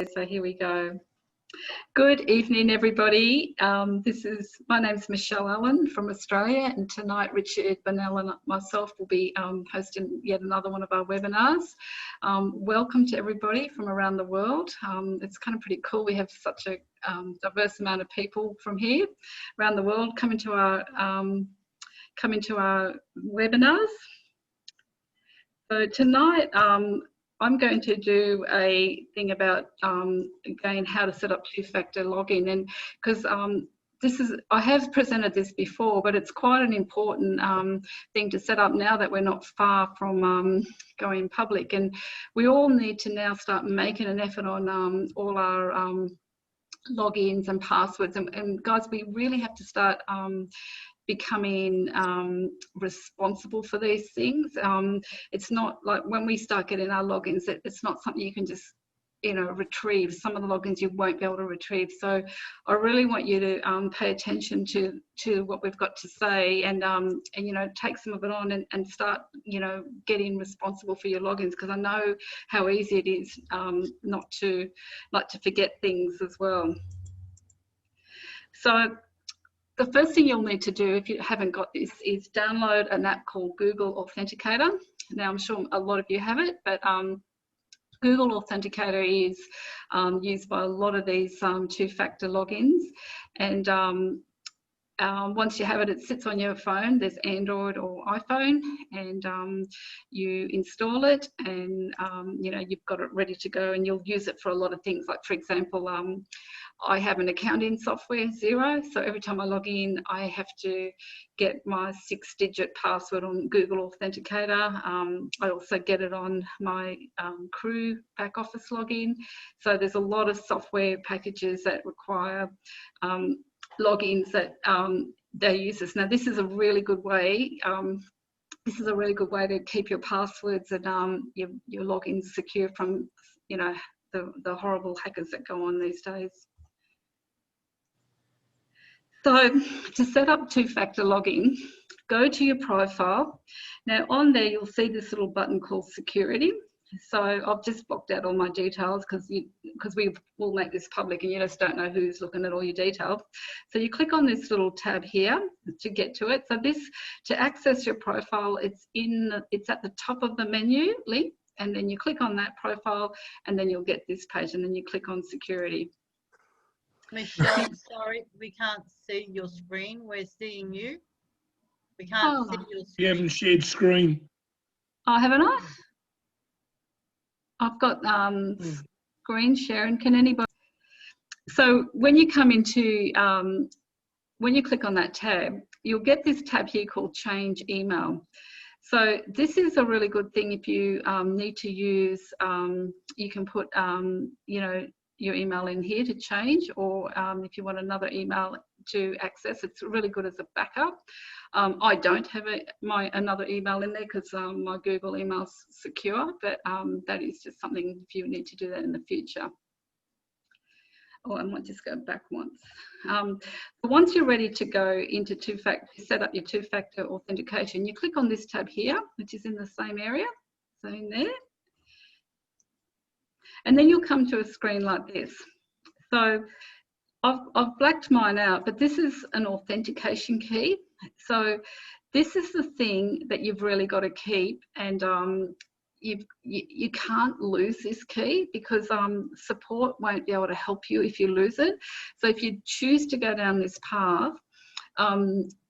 So here we go. Good evening, everybody. My name's Michelle Allen from Australia, and tonight Richard, Bonell and myself will be hosting yet another one of our webinars. Welcome to everybody from around the world. It's kind of pretty cool. We have such a diverse amount of people from here around the world coming to our webinars. So tonight, I'm going to do a thing about, again, how to set up two-factor login. And because I have presented this before, but it's quite an important thing to set up now that we're not far from going public. And we all need to now start making an effort on all our logins and passwords. And guys, we really have to start becoming responsible for these things. It's not like when we start getting our logins, it's not something you can just, retrieve. Some of the logins you won't be able to retrieve. So I really want you to pay attention to what we've got to say and take some of it on and start, getting responsible for your logins, because I know how easy it is not to forget things as well. So the first thing you'll need to do if you haven't got this is download an app called Google Authenticator. Now, I'm sure a lot of you have it, but Google Authenticator is used by a lot of these two-factor logins. And once you have it, it sits on your phone. There's Android or iPhone, and you install it, and you've got it ready to go, and you'll use it for a lot of things. Like, for example, I have an accounting software, Xero, so every time I log in, I have to get my 6-digit password on Google Authenticator. I also get it on my CRU back office login. So there's a lot of software packages that require logins that they use this. Now, this is a really good way. This is a really good way to keep your passwords and your logins secure from, the horrible hackers that go on these days. So to set up two-factor login, go to your profile. Now on there, you'll see this little button called security. So I've just blocked out all my details because we will make this public and you just don't know who's looking at all your details. So you click on this little tab here to get to it. So to access your profile, it's at the top of the menu link, and then you click on that profile, and then you'll get this page, and then you click on security. Michelle, sorry, we can't see your screen. We're seeing you. We can't see your screen. You haven't shared screen. Oh, haven't I? I've got screen sharing. Can anybody? So when you come into, when you click on that tab, you'll get this tab here called Change Email. So this is a really good thing if you need to use, you can put, your email in here to change, or if you want another email to access, it's really good as a backup. I don't have another email in there because my Google email's secure, but that is just something if you need to do that in the future. Oh, I might just go back once. Once you're ready to go into set up your two-factor authentication, you click on this tab here, which is in the same area, so in there. And then you'll come to a screen like this. So I've blacked mine out, but this is an authentication key. So this is the thing that you've really got to keep, and you can't lose this key because support won't be able to help you if you lose it. So if you choose to go down this path,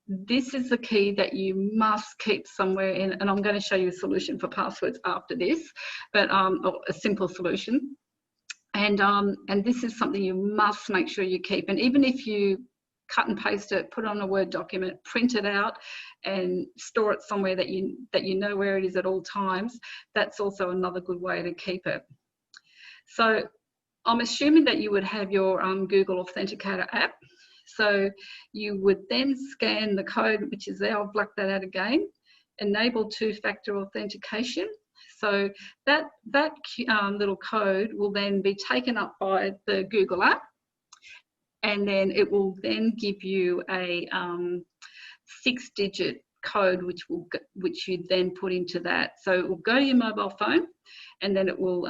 this is the key that you must keep somewhere in, and I'm going to show you a solution for passwords after this, but or a simple solution. And this is something you must make sure you keep. And even if you cut and paste it, put it on a Word document, print it out, and store it somewhere that you know where it is at all times, that's also another good way to keep it. So I'm assuming that you would have your Google Authenticator app. So you would then scan the code, which is there. I'll black that out again. Enable two-factor authentication. So that little code will then be taken up by the Google app, and then it will then give you a 6-digit code which you then put into that. So it will go to your mobile phone, and then it will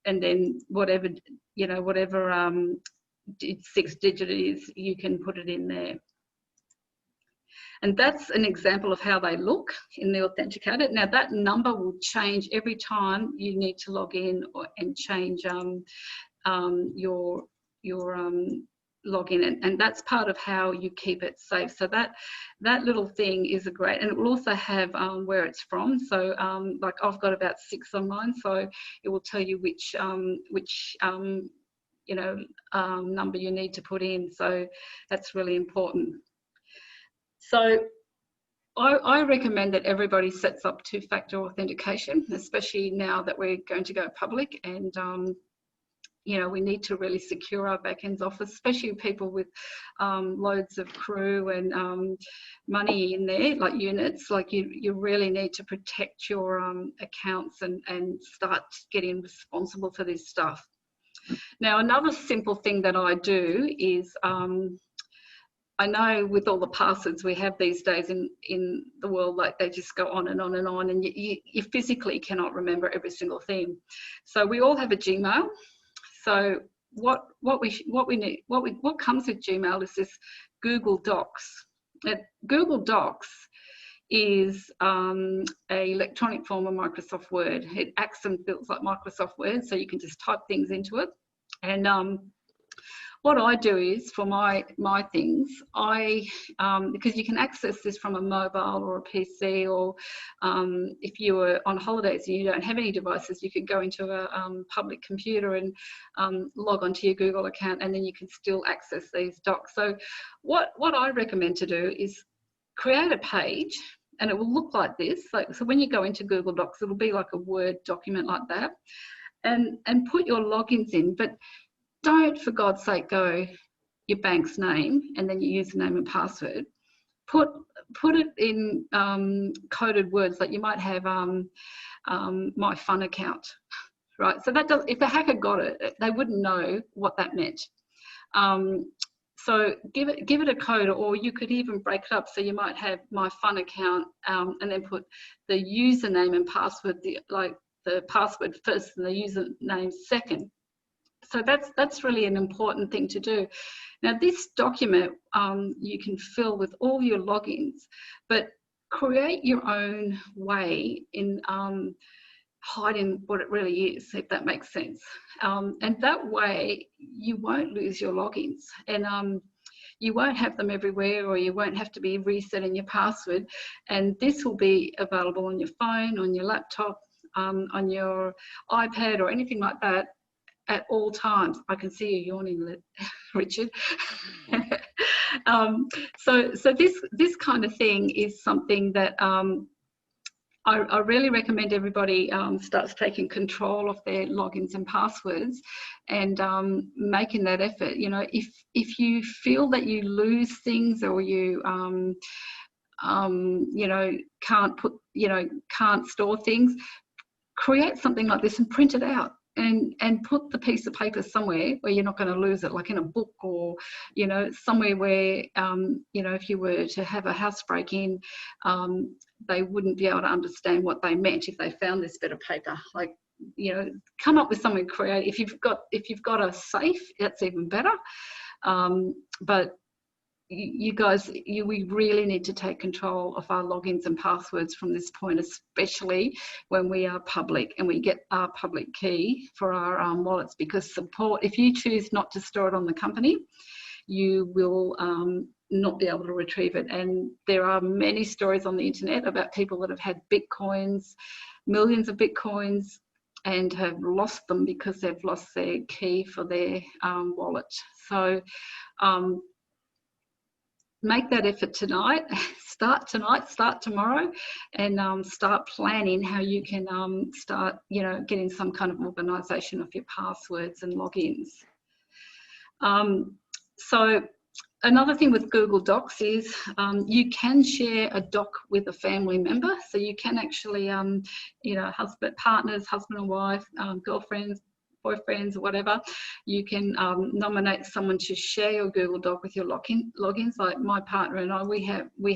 and then whatever, you know, whatever 6-digit is, you can put it in there. And that's an example of how they look in the Authenticator. Now that number will change every time you need to log in and change your login, and that's part of how you keep it safe. So that little thing is a great, and it will also have where it's from. So like I've got about 6 on mine, so it will tell you which you know, number you need to put in. So that's really important. So I recommend that everybody sets up 2-factor authentication, especially now that we're going to go public, and you know, we need to really secure our back-end office, especially people with loads of CRU and money in there, like units. Like you really need to protect your accounts and start getting responsible for this stuff. Now, another simple thing that I do is, I know with all the passwords we have these days in the world, like they just go on and on and on, and you physically cannot remember every single thing. So we all have a Gmail. So what comes with Gmail is this Google Docs. Google Docs is an electronic form of Microsoft Word. It acts and feels like Microsoft Word, so you can just type things into it. And what I do is, for my things, because you can access this from a mobile or a PC, or if you were on holidays and you don't have any devices, you could go into a public computer and log onto your Google account, and then you can still access these docs. So what I recommend to do is create a page, and it will look like this. So when you go into Google Docs, it'll be like a Word document like that, and put your logins in, but don't, for God's sake, go your bank's name and then your username and password. Put it in coded words, like you might have my fun account, right? So that does, if the hacker got it, they wouldn't know what that meant. So give it a code, or you could even break it up. So you might have my fun account, and then put the username and password, like the password first and the username second. So that's really an important thing to do. Now this document you can fill with all your logins, but create your own way in hiding what it really is, if that makes sense. And that way you won't lose your logins, and you won't have them everywhere, or you won't have to be resetting your password. And this will be available on your phone, on your laptop, on your iPad, or anything like that, at all times. I can see you yawning, Richard. So this kind of thing is something that I really recommend everybody starts taking control of their logins and passwords, and making that effort. You know, if you feel that you lose things, or you you know, can't store things, create something like this and print it out. And put the piece of paper somewhere where you're not going to lose it, like in a book, or, you know, somewhere where, you know, if you were to have a house break in, they wouldn't be able to understand what they meant if they found this bit of paper. Like, you know, come up with something creative. If you've got a safe, that's even better. But you guys, we really need to take control of our logins and passwords from this point, especially when we are public and we get our public key for our wallets, because support, if you choose not to store it on the company, you will not be able to retrieve it. And there are many stories on the internet about people that have had Bitcoins, millions of Bitcoins, and have lost them because they've lost their key for their wallet. So make that effort tonight. Start tomorrow, and start planning how you can start, you know, getting some kind of organisation of your passwords and logins. So another thing with Google Docs is you can share a doc with a family member. So you can actually, you know, partners, husband and wife, girlfriends, boyfriends, or whatever, you can nominate someone to share your Google Doc with your logins. Like my partner and I, we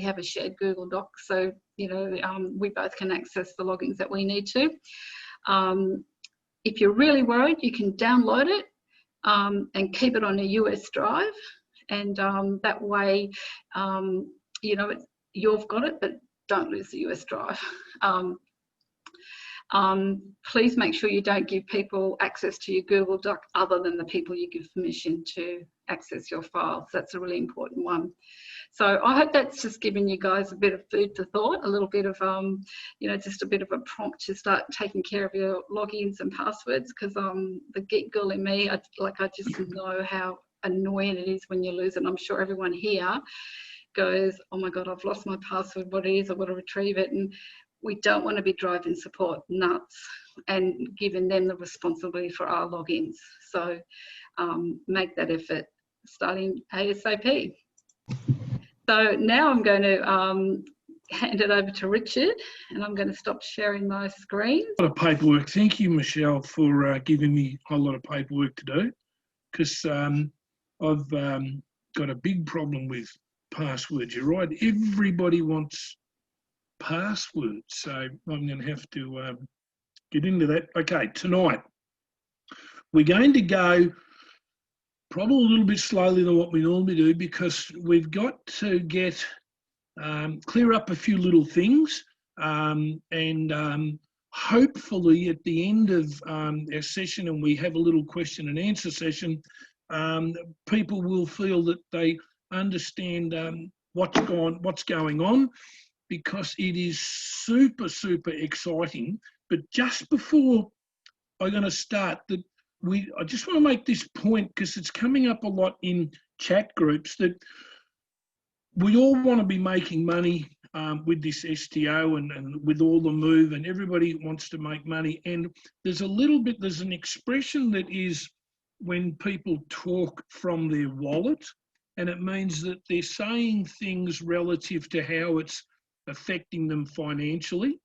have a shared Google Doc, so, you know, we both can access the logins that we need to. if you're really worried, you can download it and keep it on a US drive, and that way, you know, you've got it, but don't lose the US drive. Please make sure you don't give people access to your Google Doc other than the people you give permission to access your files. That's a really important one. So I hope that's just given you guys a bit of food for thought, a little bit of, you know, just a bit of a prompt to start taking care of your logins and passwords, because the geek girl in me, I just know how annoying it is when you lose it. I'm sure everyone here goes, oh my God, I've lost my password, what it is, I've got to retrieve it. And we don't want to be driving support nuts and giving them the responsibility for our logins. So make that effort starting ASAP. So now I'm going to hand it over to Richard, and I'm going to stop sharing my screen. A lot of paperwork. Thank you, Michelle, for giving me a lot of paperwork to do, because I've got a big problem with passwords. You're right. Everybody wants passwords, so I'm going to have to get into that. Okay, tonight we're going to go probably a little bit slowly than what we normally do, because we've got to get clear up a few little things, and hopefully at the end of our session, and we have a little question and answer session, people will feel that they understand what's going on, because it is super, super exciting. But just before I'm going to start, I just want to make this point, because it's coming up a lot in chat groups, that we all want to be making money with this STO and with all the move, and everybody wants to make money. And there's an expression that is when people talk from their wallet, and it means that they're saying things relative to how it's affecting them financially.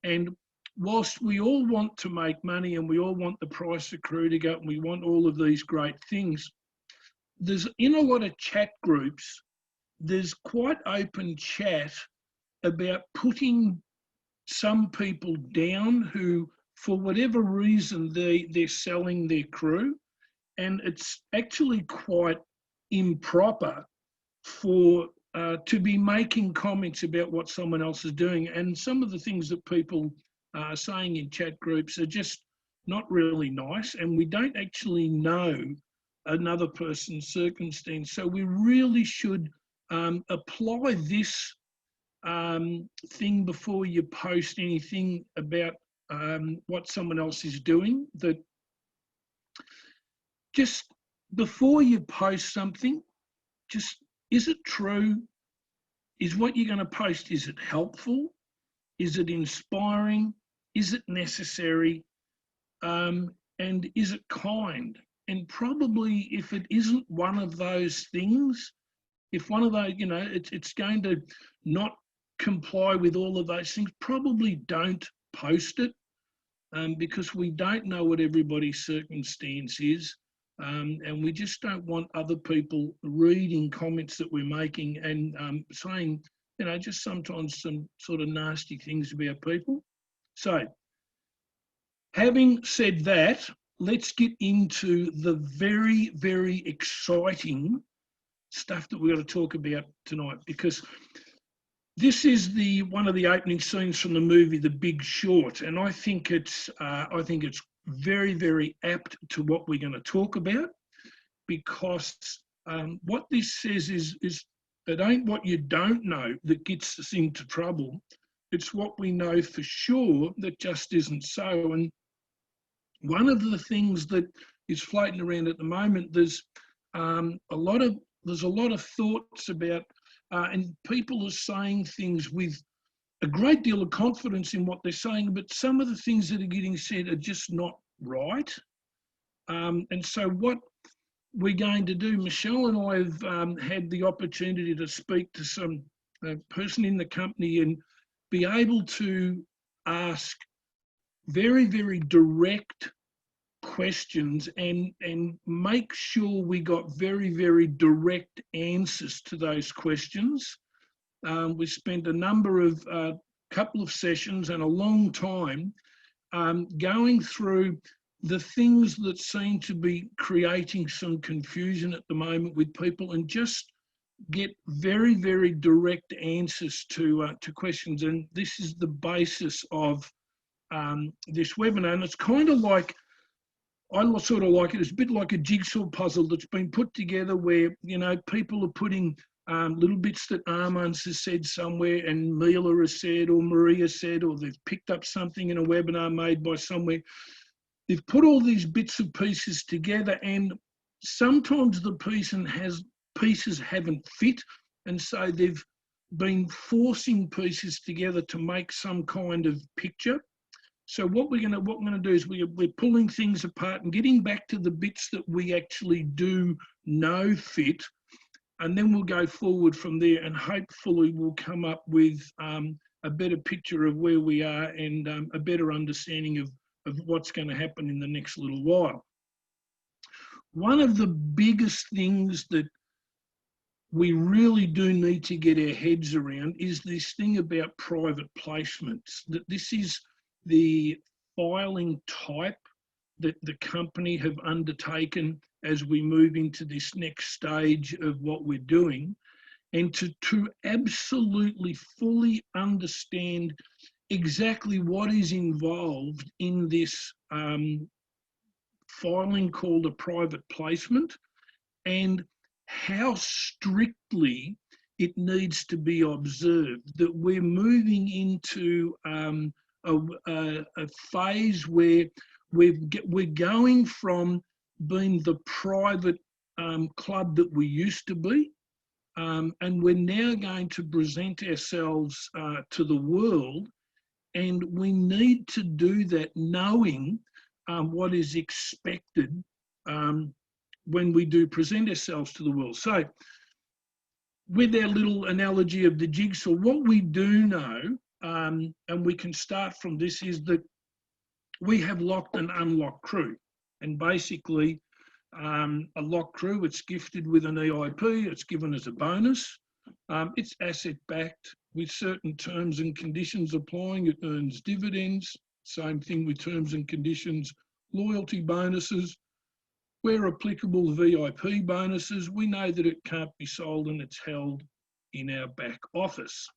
And whilst we all want to make money and we all want the price of CRU to go up and we want all of these great things, there's in a lot of chat groups, there's quite open chat about putting some people down who, for whatever reason, they're selling their CRU, and it's actually quite improper for to be making comments about what someone else is doing. And some of the things that people are saying in chat groups are just not really nice, and we don't actually know another person's circumstance. So we really should apply this thing before you post anything about what someone else is doing. That just before you post something, just, is it true? Is what you're going to post, is it helpful? Is it inspiring? Is it necessary? And is it kind? And probably if it isn't one of those things, if one of those, you know, it's going to not comply with all of those things, probably don't post it, because we don't know what everybody's circumstance is. And we just don't want other people reading comments that we're making and saying, you know, just sometimes some sort of nasty things about people. So, having said that, let's get into the very, very exciting stuff that we're going to talk about tonight, because this is one of the opening scenes from the movie The Big Short, and I think it's very, very apt to what we're going to talk about, because what this says is it ain't what you don't know that gets us into trouble. It's what we know for sure that just isn't so. And one of the things that is floating around at the moment, there's a lot of thoughts about, and people are saying things with a great deal of confidence in what they're saying, but some of the things that are getting said are just not right. And so what we're going to do, Michelle and I have had the opportunity to speak to some person in the company and be able to ask very, very direct questions and make sure we got very, very direct answers to those questions. We spent a couple of sessions and a long time going through the things that seem to be creating some confusion at the moment with people, and just get very, very direct answers to questions. And this is the basis of this webinar. And it's kind of like, I sort of like it, it's a bit like a jigsaw puzzle that's been put together where, you know, people are putting little bits that Armand's has said somewhere, and Mila has said, or Maria said, or they've picked up something in a webinar made by somewhere. They've put all these bits and pieces together, and sometimes the pieces haven't fit, and so they've been forcing pieces together to make some kind of picture. So what we're going to do is we're pulling things apart and getting back to the bits that we actually do know fit, and then we'll go forward from there, and hopefully we'll come up with a better picture of where we are, and a better understanding of what's going to happen in the next little while. One of the biggest things that we really do need to get our heads around is this thing about private placements, that this is the filing type that the company have undertaken as we move into this next stage of what we're doing, and to absolutely fully understand exactly what is involved in this filing called a private placement, and how strictly it needs to be observed. That we're moving into a phase where we're going from being the private club that we used to be, and we're now going to present ourselves to the world, and we need to do that knowing what is expected when we do present ourselves to the world. So with our little analogy of the jigsaw, what we do know, and we can start from this, is that we have locked and unlocked CRU. And basically, a locked CRU, it's gifted with an EIP, it's given as a bonus. It's asset-backed with certain terms and conditions applying. It earns dividends. Same thing with terms and conditions, loyalty bonuses. Where applicable, VIP bonuses. We know that it can't be sold, and it's held in our back office.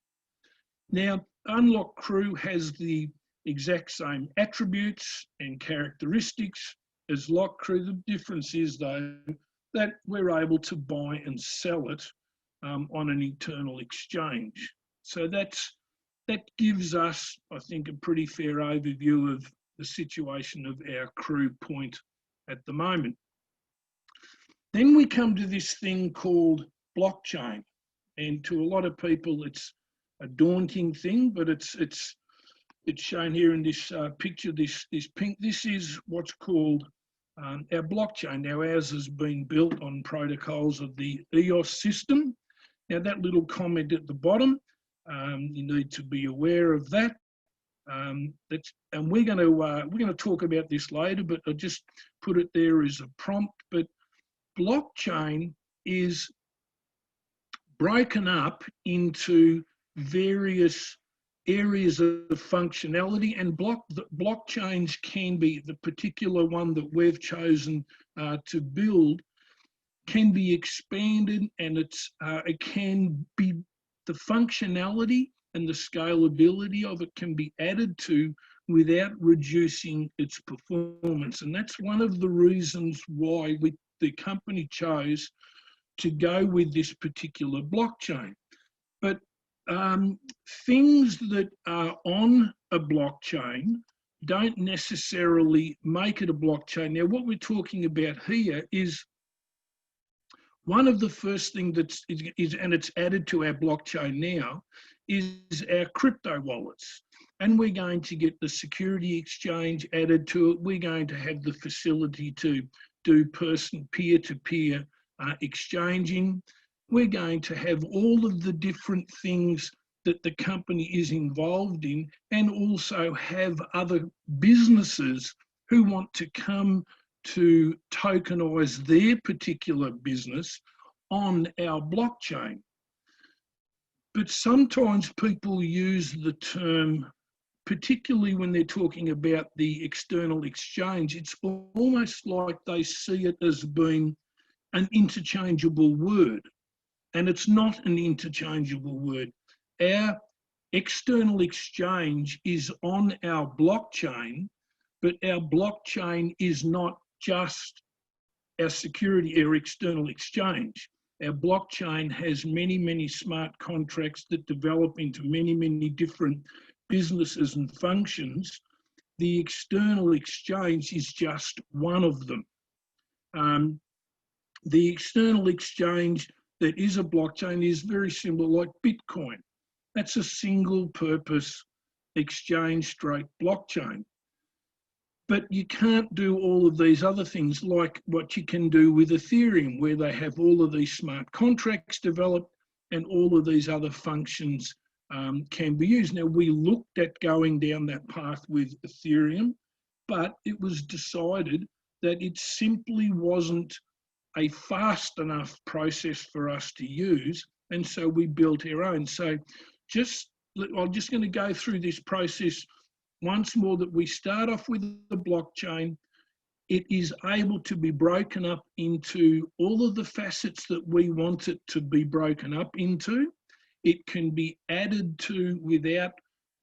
Now, Unlocked CRU has the exact same attributes and characteristics as Locked CRU. The difference is, though, that we're able to buy and sell it on an internal exchange. So that gives us, I think, a pretty fair overview of the situation of our CRU point at the moment. Then we come to this thing called blockchain, and to a lot of people it's a daunting thing, but it's shown here in this picture, this pink. This is what's called our blockchain. Now, ours has been built on protocols of the EOS system. Now, that little comment at the bottom, you need to be aware of that. And we're going to talk about this later, but I'll just put it there as a prompt. But blockchain is broken up into various areas of functionality, and blockchains can be, the particular one that we've chosen to build, can be expanded, and it can be, the functionality and the scalability of it can be added to without reducing its performance. And that's one of the reasons why the company chose to go with this particular blockchain. But things that are on a blockchain don't necessarily make it a blockchain. Now, what we're talking about here is one of the first things and it's added to our blockchain now, is our crypto wallets. And we're going to get the security exchange added to it. We're going to have the facility to do peer-to-peer exchanging. We're going to have all of the different things that the company is involved in, and also have other businesses who want to come to tokenize their particular business on our blockchain. But sometimes people use the term particularly when they're talking about the external exchange, it's almost like they see it as being an interchangeable word. And it's not an interchangeable word. Our external exchange is on our blockchain, but our blockchain is not just our security, our external exchange. Our blockchain has many, many smart contracts that develop into many, many different businesses and functions. The external exchange is just one of them. The external exchange that is a blockchain is very similar, like Bitcoin. That's a single purpose exchange straight blockchain. But you can't do all of these other things like what you can do with Ethereum, where they have all of these smart contracts developed and all of these other functions can be used. Now, we looked at going down that path with Ethereum, but it was decided that it simply wasn't a fast enough process for us to use, and so we built our own. So I'm just going to go through this process once more, that we start off with the blockchain. It is able to be broken up into all of the facets that we want it to be broken up into. It can be added to without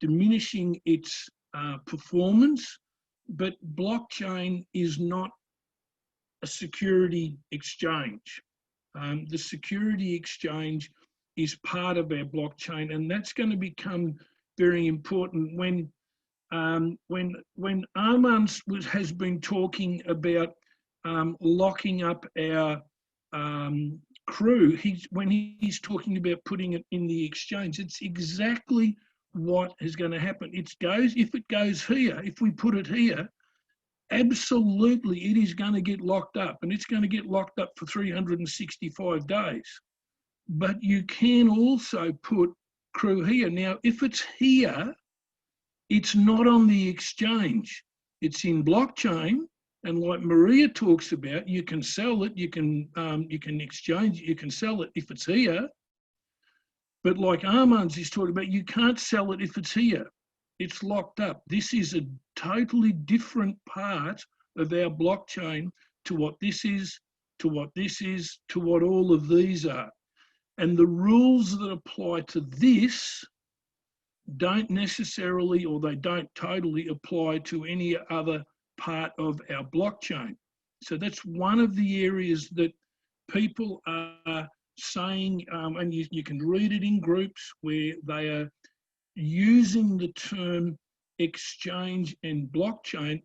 diminishing its performance, but blockchain is not a security exchange. The security exchange is part of our blockchain, and that's going to become very important when Armand has been talking about locking up our CRU. When he's talking about putting it in the exchange, it's exactly what is going to happen. If it goes here, if we put it here, absolutely it is going to get locked up, and it's going to get locked up for 365 days. But you can also put CRU here. Now, if it's here, it's not on the exchange. It's in blockchain, and like Maria talks about, you can sell it, you can exchange it, you can sell it if it's here. But like Armand's is talking about, you can't sell it if it's here. It's locked up. This is a totally different part of our blockchain to what this is, to what this is, to what all of these are. And the rules that apply to this don't necessarily, or they don't totally apply to any other part of our blockchain. So that's one of the areas that people are saying, and you can read it in groups where they are using the term exchange and blockchain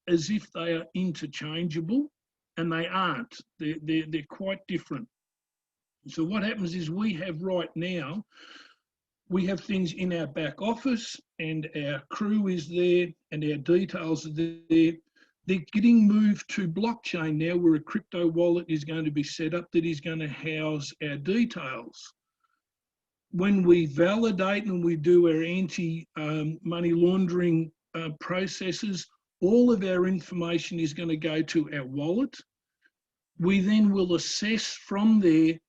as if they are interchangeable, and they aren't. They're quite different. So what happens is we have right now, we have things in our back office, and our CRU is there, and our details are there. They're getting moved to blockchain now, where a crypto wallet is going to be set up that is going to house our details. When we validate and we do our anti-money laundering processes, all of our information is going to go to our wallet. We then will assess from there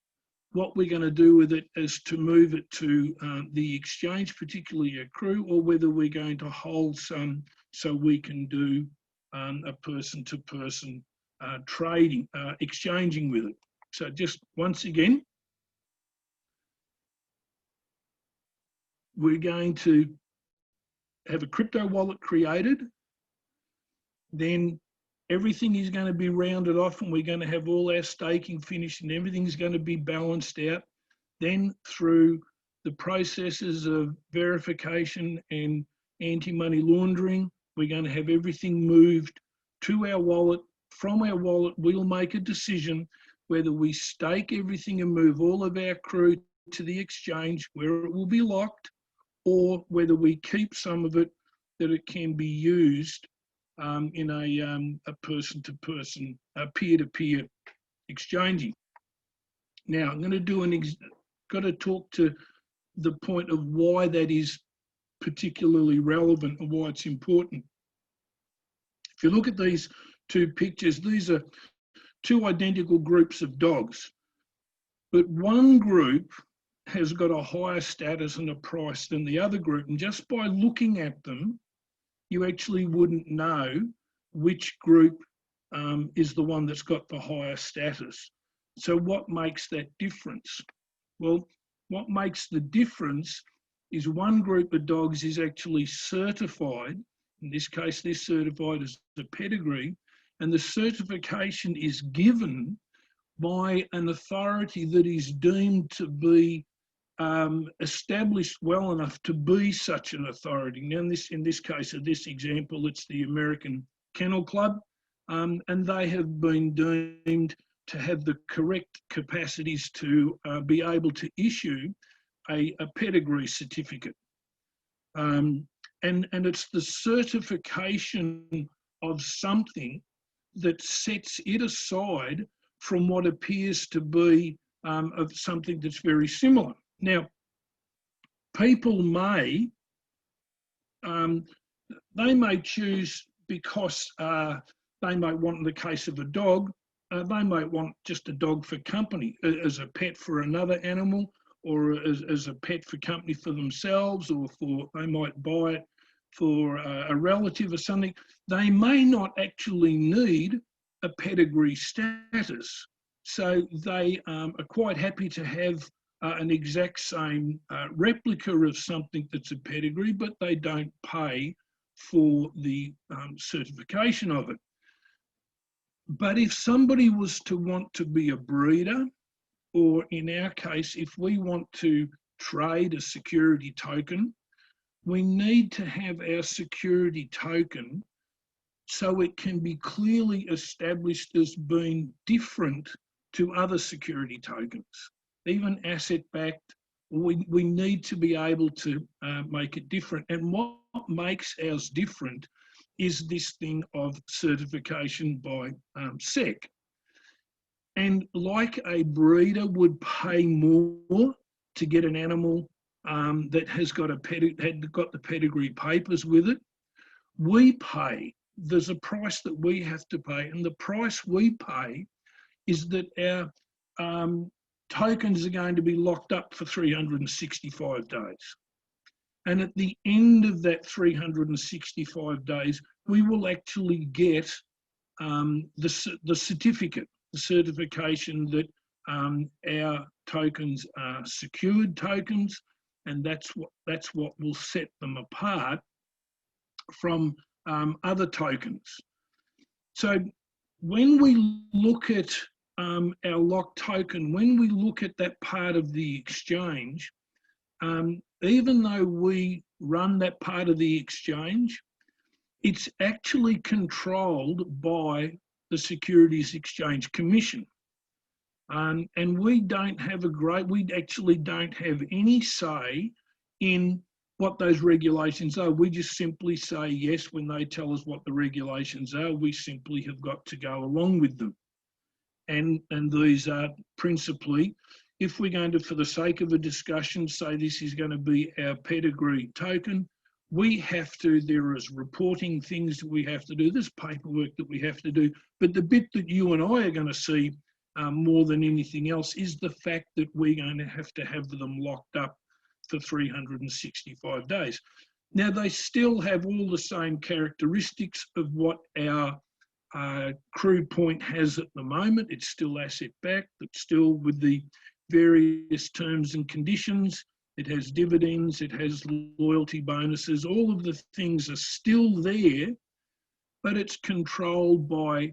what we're going to do with it, as to move it to the exchange, particularly a CRU, or whether we're going to hold some so we can do a person-to-person trading, exchanging with it. So just once again, we're going to have a crypto wallet created, then everything is going to be rounded off, and we're going to have all our staking finished, and everything's going to be balanced out. Then through the processes of verification and anti-money laundering, we're going to have everything moved to our wallet. From our wallet, we'll make a decision whether we stake everything and move all of our CRU to the exchange where it will be locked, or whether we keep some of it that it can be used in a person-to-person, peer-to-peer exchanging. Now, I'm going to do got to talk to the point of why that is particularly relevant and why it's important. If you look at these two pictures, these are two identical groups of dogs, but one group has got a higher status and a price than the other group. And just by looking at them, you actually wouldn't know which group is the one that's got the higher status. So what makes that difference? Well, what makes the difference is one group of dogs is actually certified. In this case, they're certified as a pedigree, and the certification is given by an authority that is deemed to be established well enough to be such an authority. Now, in this case, of this example, it's the American Kennel Club, and they have been deemed to have the correct capacities to be able to issue a pedigree certificate. And it's the certification of something that sets it aside from what appears to be of something that's very similar. Now, people may, they may choose because they might want, in the case of a dog, they might want just a dog for company, as a pet for another animal, or as a pet for company for themselves, or they might buy it for a relative or something. They may not actually need a pedigree status. So they are quite happy to have an exact same replica of something that's a pedigree, but they don't pay for the certification of it. But if somebody was to want to be a breeder, or in our case, if we want to trade a security token, we need to have our security token so it can be clearly established as being different to other security tokens. Even asset-backed, we need to be able to make it different. And what makes ours different is this thing of certification by SEC. And like a breeder would pay more to get an animal that has got the pedigree papers with it, we pay. There's a price that we have to pay, and the price we pay is that our tokens are going to be locked up for 365 days. And at the end of that 365 days, we will actually get the certificate, the certification that our tokens are secured tokens, and that's what will set them apart from other tokens. So when we look at our locked token, when we look at that part of the exchange, even though we run that part of the exchange, it's actually controlled by the Securities Exchange Commission. And we actually don't have any say in what those regulations are. We just simply say yes when they tell us what the regulations are. We simply have got to go along with them. And these are principally, if we're going to, for the sake of a discussion, say this is going to be our pedigree token, there is reporting things that we have to do, there's paperwork that we have to do, but the bit that you and I are going to see more than anything else is the fact that we're going to have them locked up for 365 days. Now, they still have all the same characteristics of what our CRU point has at the moment. It's still asset-backed, it's still with the various terms and conditions. It has dividends, it has loyalty bonuses, all of the things are still there, but it's controlled by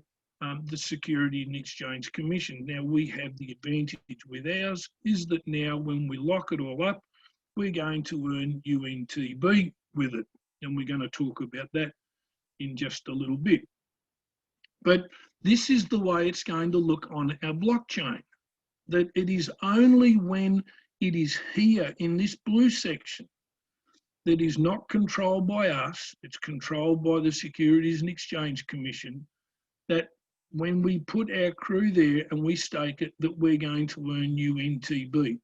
the Securities and Exchange Commission. Now, we have the advantage with ours is that now when we lock it all up, we're going to earn UNTB with it. And we're going to talk about that in just a little bit. But this is the way it's going to look on our blockchain, that it is only when it is here in this blue section that is not controlled by us, it's controlled by the Securities and Exchange Commission, that when we put our CRU there and we stake it, that we're going to earn UNTB.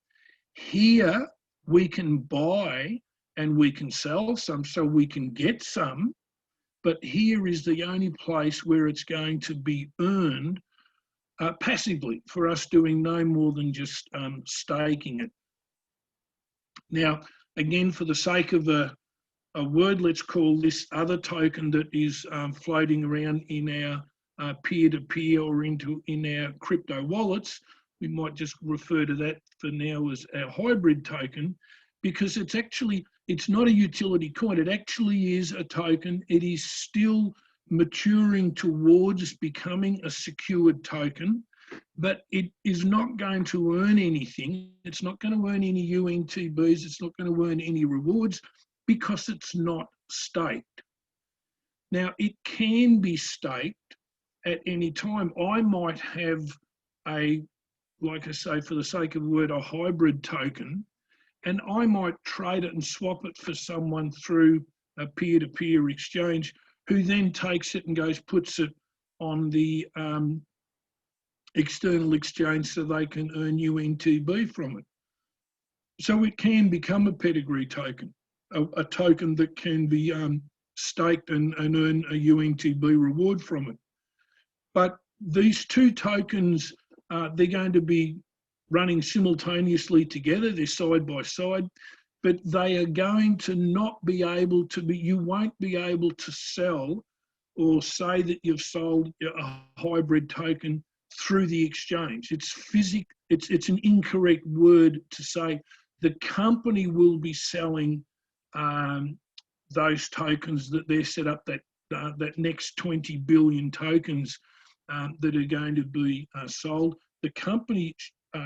Here we can buy and we can sell some, so we can get some, but here is the only place where it's going to be earned passively, for us doing no more than just staking it. Now, again, for the sake of a word, let's call this other token that is floating around in our peer-to-peer or in our crypto wallets. We might just refer to that for now as our hybrid token, because it's not a utility coin. It actually is a token. It is still maturing towards becoming a secured token, but it is not going to earn anything. It's not going to earn any UNTBs. It's not going to earn any rewards because it's not staked. Now, it can be staked at any time. I might have like I say, for the sake of the word, a hybrid token, and I might trade it and swap it for someone through a peer-to-peer exchange, who then takes it and puts it on the external exchange so they can earn UNTB from it. So it can become a pedigree token, a token that can be staked and earn a UNTB reward from it. But these two tokens, they're going to be running simultaneously together. They're side by side, but they are going to not be able to be, you won't be able to sell or say that you've sold a hybrid token through the exchange. It's an incorrect word to say. The company will be selling those tokens that they're set up, that next 20 billion tokens that are going to be sold. The company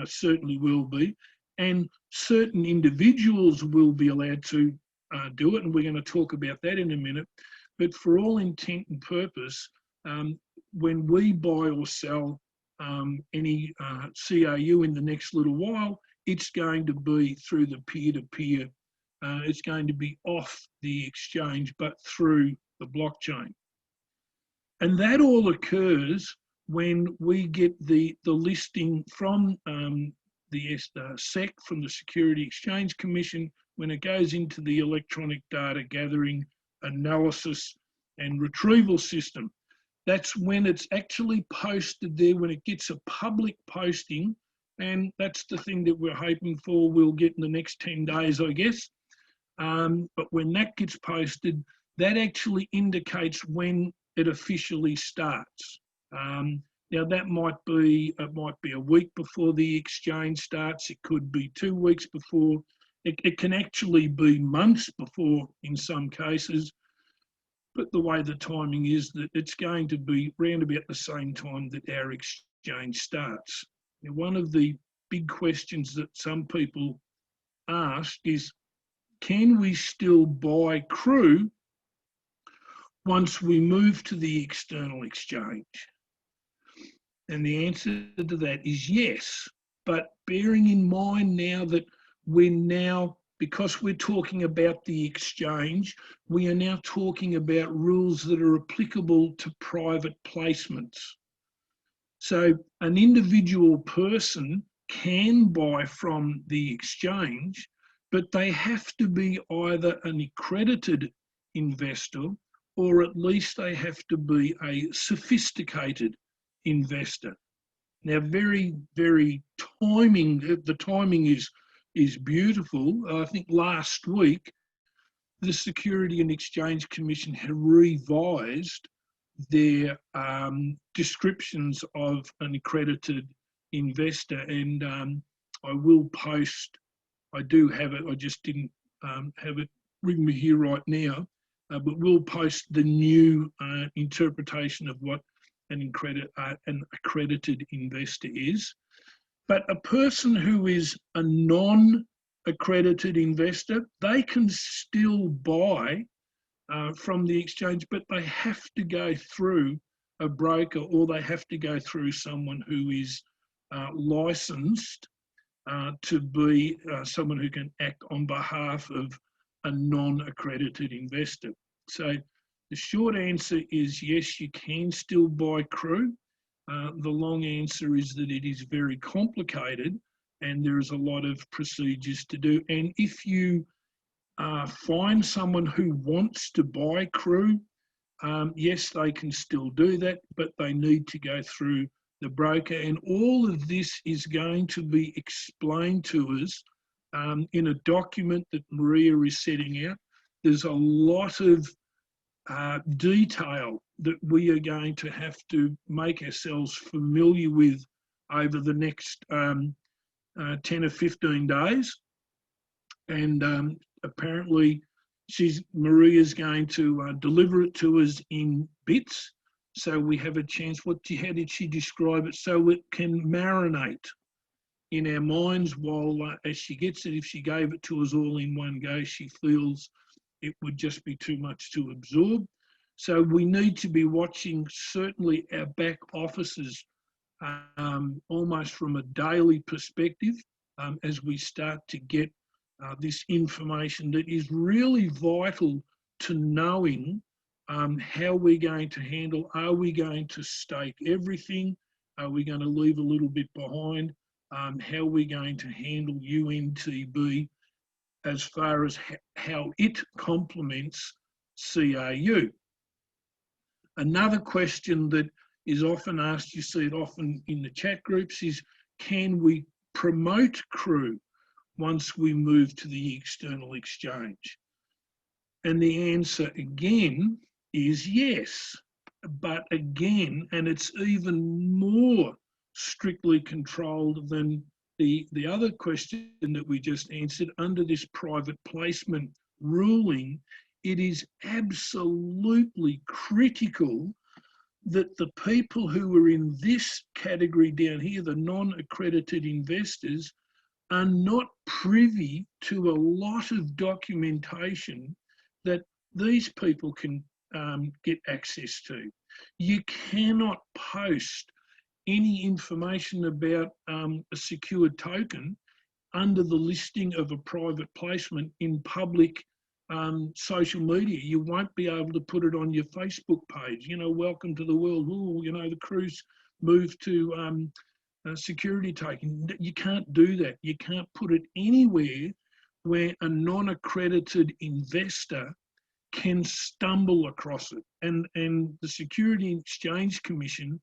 certainly will be, and certain individuals will be allowed to do it, and we're going to talk about that in a minute. But for all intent and purpose, when we buy or sell any CRU in the next little while, it's going to be through the peer-to-peer. It's going to be off the exchange, but through the blockchain. And that all occurs when we get the listing from the SEC, from the Security Exchange Commission, when it goes into the electronic data gathering, analysis and retrieval system. That's when it's actually posted there, when it gets a public posting, and that's the thing that we're hoping for we'll get in the next 10 days, I guess. But when that gets posted, that actually indicates when it officially starts. Now that might be a week before the exchange starts. It could be 2 weeks before. It can actually be months before in some cases. But the way the timing is, that it's going to be round about the same time that our exchange starts. Now, one of the big questions that some people ask is, can we still buy CRU once we move to the external exchange? And the answer to that is yes, but bearing in mind now that because we're talking about the exchange, we are now talking about rules that are applicable to private placements. So an individual person can buy from the exchange, but they have to be either an accredited investor, or at least they have to be a sophisticated investor. Now, the timing is beautiful. I think last week, the Security and Exchange Commission had revised their descriptions of an accredited investor, and I will post, I do have it, I just didn't have it with me here right now, but we'll post the new interpretation of what an accredited investor is. But a person who is a non-accredited investor, they can still buy from the exchange, but they have to go through a broker, or they have to go through someone who is licensed to be someone who can act on behalf of a non-accredited investor. So the short answer is yes, you can still buy CRU. The long answer is that it is very complicated and there is a lot of procedures to do. And if you find someone who wants to buy CRU, yes, they can still do that, but they need to go through the broker. And all of this is going to be explained to us in a document that Maria is setting out, there's a lot of detail that we are going to have to make ourselves familiar with over the next 10 or 15 days. And apparently Maria's going to deliver it to us in bits, so we have a chance. How did she describe it? So it can marinate in our minds while as she gets it. If she gave it to us all in one go, she feels it would just be too much to absorb. So we need to be watching certainly our back offices almost from a daily perspective as we start to get this information that is really vital to knowing how we're going to handle. Are we going to stake everything? Are we going to leave a little bit behind? How are we going to handle UNTB as far as how it complements CRU? Another question that is often asked, you see it often in the chat groups, is can we promote CRU once we move to the external exchange? And the answer again is yes. But again, and it's even more strictly controlled than the other question that we just answered. Under this private placement ruling, it is absolutely critical that the people who are in this category down here, the non-accredited investors, are not privy to a lot of documentation that these people can get access to. You cannot post any information about a secured token under the listing of a private placement in public social media. You won't be able to put it on your Facebook page. Welcome to the world. Ooh, the CRU's moved to security token. You can't do that. You can't put it anywhere where a non-accredited investor can stumble across it. And the Security and Exchange Commission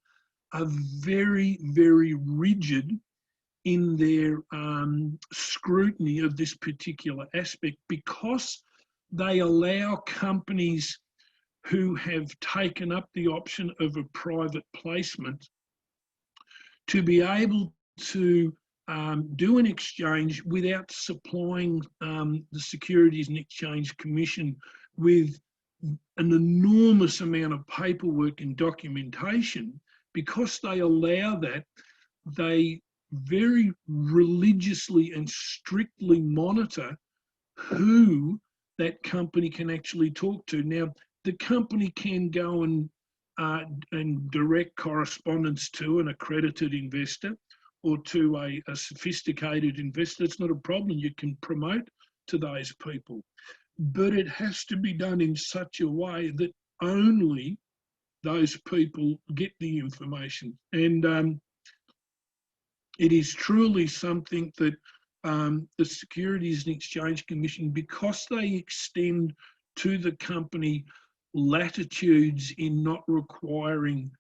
are very, very rigid in their scrutiny of this particular aspect, because they allow companies who have taken up the option of a private placement to be able to do an exchange without supplying the Securities and Exchange Commission with an enormous amount of paperwork and documentation. Because they allow that, they very religiously and strictly monitor who that company can actually talk to. Now, the company can go and direct correspondence to an accredited investor or to a sophisticated investor. It's not a problem. You can promote to those people. But it has to be done in such a way that only those people get the information. And it is truly something that the Securities and Exchange Commission, because they extend to the company latitudes in not requiring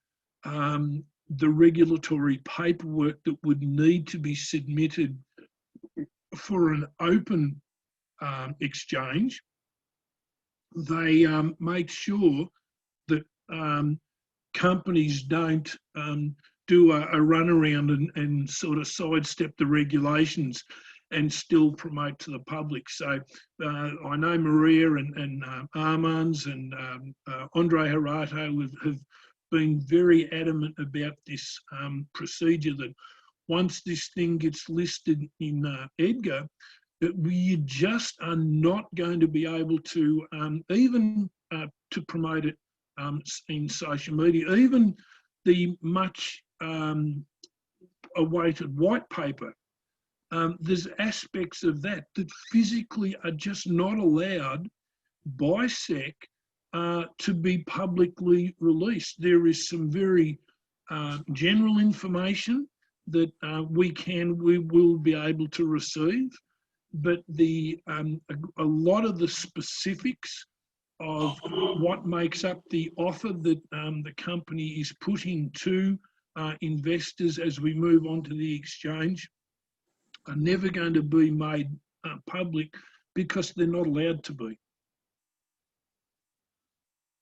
the regulatory paperwork that would need to be submitted for an open exchange, they make sure that companies don't do a runaround and sort of sidestep the regulations and still promote to the public. So I know Maria and Armands and Andre Harato have been very adamant about this procedure, that once this thing gets listed in Edgar, that we just are not going to be able to even to promote it in social media. Even the much awaited white paper, there's aspects of that physically are just not allowed by SEC to be publicly released. There is some very general information that we will be able to receive, but a lot of the specifics of what makes up the offer that the company is putting to investors as we move on to the exchange are never going to be made public because they're not allowed to be.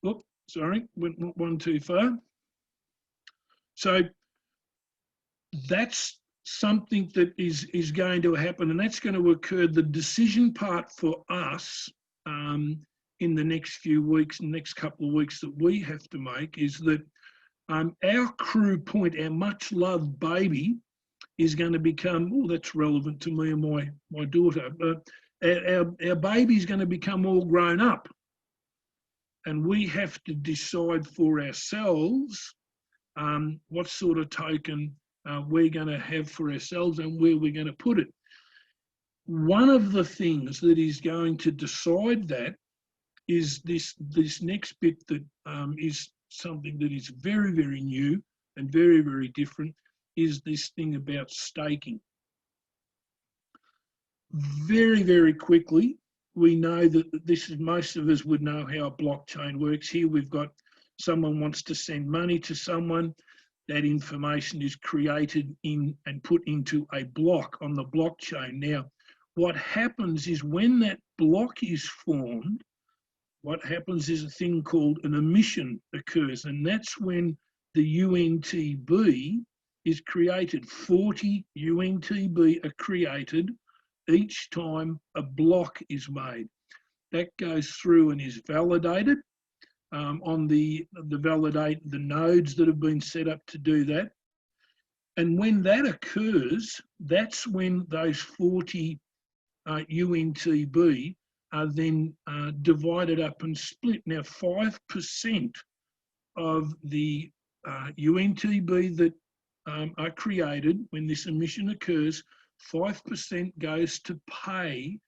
Oops, sorry, went one too far. So that's something that is going to happen, and that's going to occur. The decision part for us in the next few weeks, next couple of weeks that we have to make is that our CRU point, our much loved baby, is going to become, oh, that's relevant to me and my daughter, our baby is going to become all grown up. And we have to decide for ourselves what sort of token we're going to have for ourselves and where we're going to put it. One of the things that is going to decide that is this next bit that is something that is very, very new and very, very different, is this thing about staking. Very, very quickly, we know that this is, most of us would know how a blockchain works. Here we've got someone wants to send money to someone. That information is created in and put into a block on the blockchain. Now, what happens is when that block is formed, what happens is a thing called an emission occurs, and that's when the UNTB is created. 40 UNTB are created each time a block is made. That goes through and is validated on the nodes that have been set up to do that. And when that occurs, that's when those 40 UNTB are then divided up and split. Now, 5% of the UNTB that are created when this emission occurs, 5% goes to pay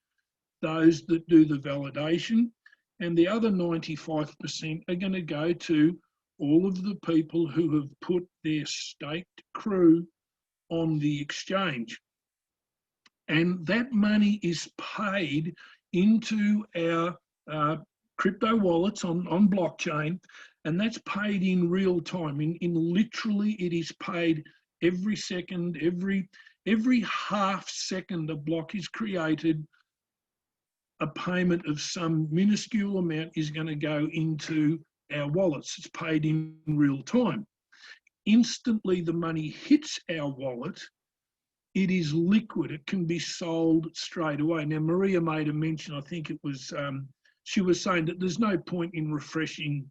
those that do the validation, and the other 95% are going to go to all of the people who have put their staked CRU on the exchange. And that money is paid into our crypto wallets on blockchain, and that's paid in real time. In literally, it is paid every second, every half second a block is created, a payment of some minuscule amount is going to go into our wallets. It's paid in real time. Instantly the money hits our wallet, it is liquid. It can be sold straight away. Now, Maria made a mention, I think it was, she was saying that there's no point in refreshing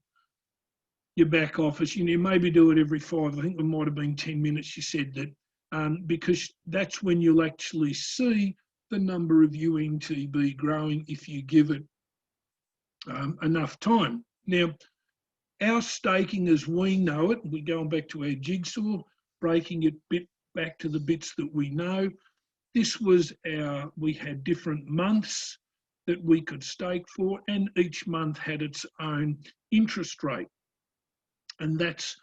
your back office. You know, maybe do it every 5, I think it might have been 10 minutes, she said that, because that's when you'll actually see the number of UNTB growing if you give it enough time. Now, our staking as we know it, we're going back to our jigsaw, breaking it back to the bits that we know. This was we had different months that we could stake for, and each month had its own interest rate. And that's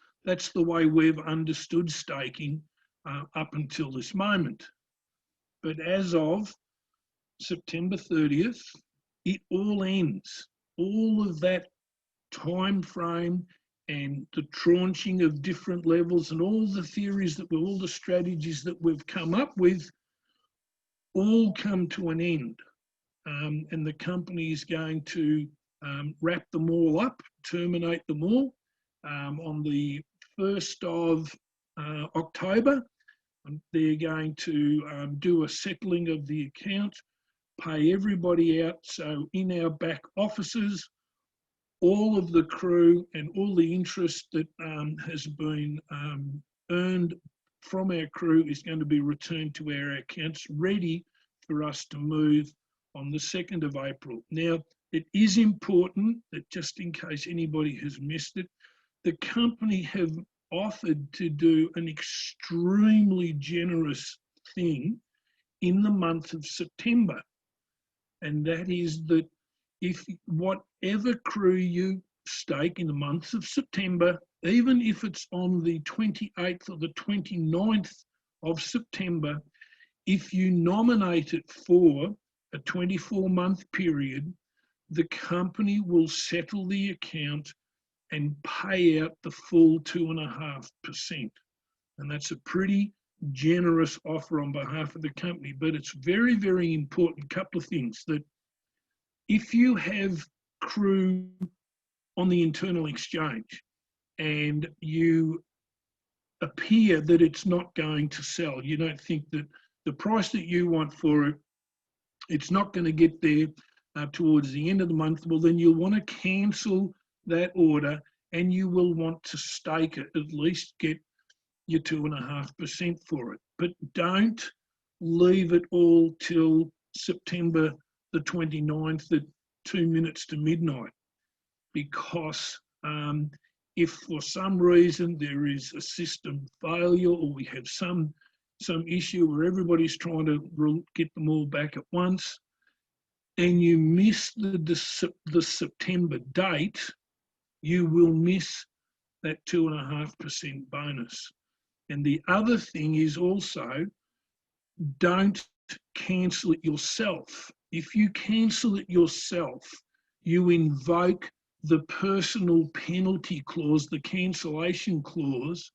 the way we've understood staking up until this moment. But as of September 30th, it all ends. All of that time frame and the tranching of different levels and all the theories all the strategies that we've come up with all come to an end. And the company is going to wrap them all up, terminate them all on the 1st of October. They're going to do a settling of the account, pay everybody out. So in our back offices, all of the CRU and all the interest that has been earned from our CRU is going to be returned to our accounts, ready for us to move on the 2nd of April. Now, it is important that, just in case anybody has missed it, the company have offered to do an extremely generous thing in the month of September. And that is that if whatever CRU you stake in the month of September, even if it's on the 28th or the 29th of September, if you nominate it for a 24-month period, the company will settle the account and pay out the full 2.5%. And that's a pretty generous offer on behalf of the company, but it's very, very important. Couple of things: that if you have CRU on the internal exchange and you appear that it's not going to sell, you don't think that the price that you want for it, it's not going to get there towards the end of the month, well, then you'll want to cancel that order and you will want to stake it, at least get your 2.5% for it. But don't leave it all till September the 29th at 2 minutes to midnight, because if for some reason there is a system failure or we have some issue where everybody's trying to get them all back at once, and you miss the September date, you will miss that 2.5% bonus. And the other thing is also, don't cancel it yourself. If you cancel it yourself, you invoke the personal penalty clause, the cancellation clause,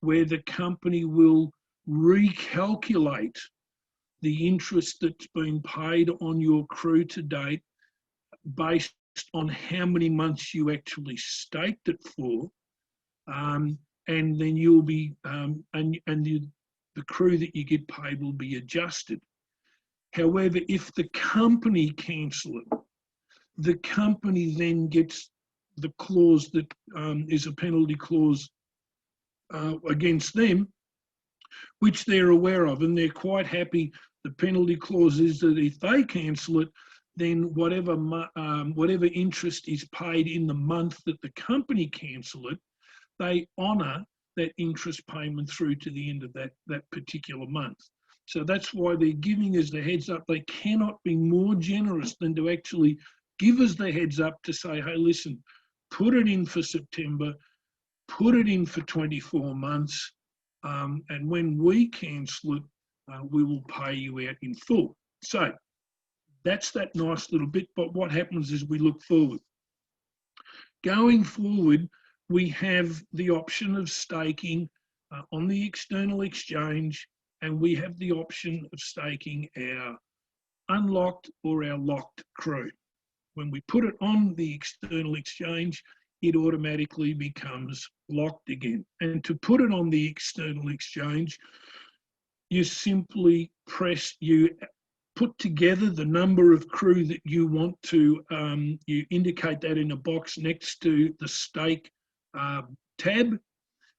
where the company will recalculate the interest that's been paid on your CRU to date based on how many months you actually staked it for, and then you'll be the CRU that you get paid will be adjusted. However, if the company cancel it, the company then gets the clause that is a penalty clause against them, which they're aware of, and they're quite happy. The penalty clause is that if they cancel it, then whatever interest is paid in the month that the company cancel it, they honour that interest payment through to the end of that particular month. So that's why they're giving us the heads up. They cannot be more generous than to actually give us the heads up to say, hey, listen, put it in for September, put it in for 24 months, and when we cancel it, we will pay you out in full. So that's that nice little bit. But what happens is we look forward. Going forward, we have the option of staking on the external exchange, and we have the option of staking our unlocked or our locked CRU. When we put it on the external exchange, it automatically becomes locked again. And to put it on the external exchange, you simply you put together the number of CRU that you want to, you indicate that in a box next to the stake tab,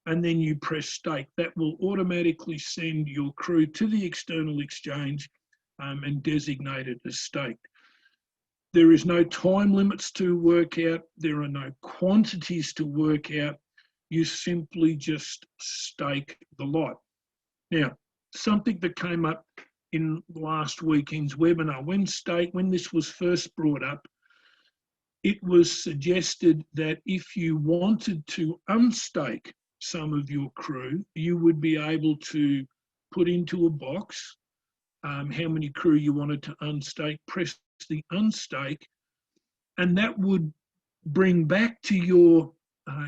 and then you press stake. That will automatically send your CRU to the external exchange and designate it as staked. There is no time limits to work out. There are no quantities to work out. You simply just stake the lot. Now, something that came up in last weekend's webinar, when this was first brought up, it was suggested that if you wanted to unstake some of your CRU, you would be able to put into a box how many CRU you wanted to unstake, press the unstake, and that would bring back to your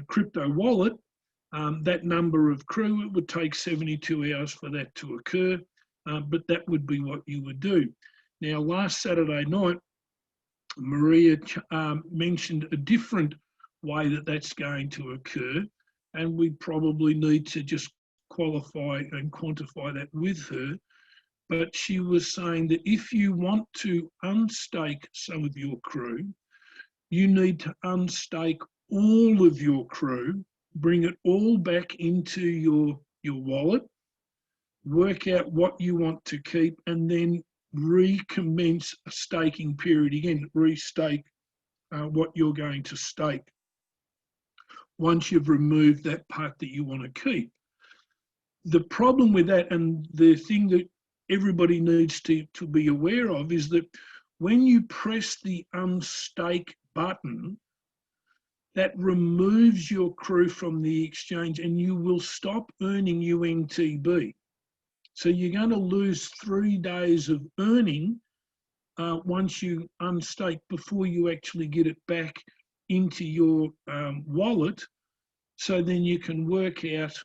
crypto wallet that number of CRU. It would take 72 hours for that to occur, but that would be what you would do. Now, last Saturday night, Maria mentioned a different way that that's going to occur, and we probably need to just qualify and quantify that with her. But she was saying that if you want to unstake some of your CRU, you need to unstake all of your CRU, bring it all back into your wallet, work out what you want to keep, and then recommence a staking period again, restake what you're going to stake once you've removed that part that you want to keep. The problem with that, and the thing that everybody needs to be aware of, is that when you press the unstake button, that removes your CRU from the exchange and you will stop earning UNTB. So you're going to lose 3 days of earning once you unstake before you actually get it back into your wallet. So then you can work out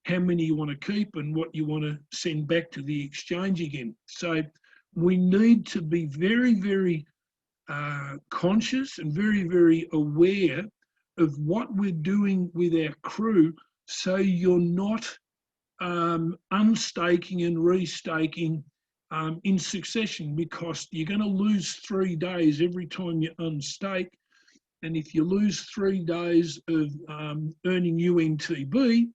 how many you want to keep and what you want to send back to the exchange again. So we need to be very, very conscious and very, very aware of what we're doing with our CRU, so you're not unstaking and restaking in succession, because you're going to lose 3 days every time you unstake. And if you lose 3 days of earning UNTB,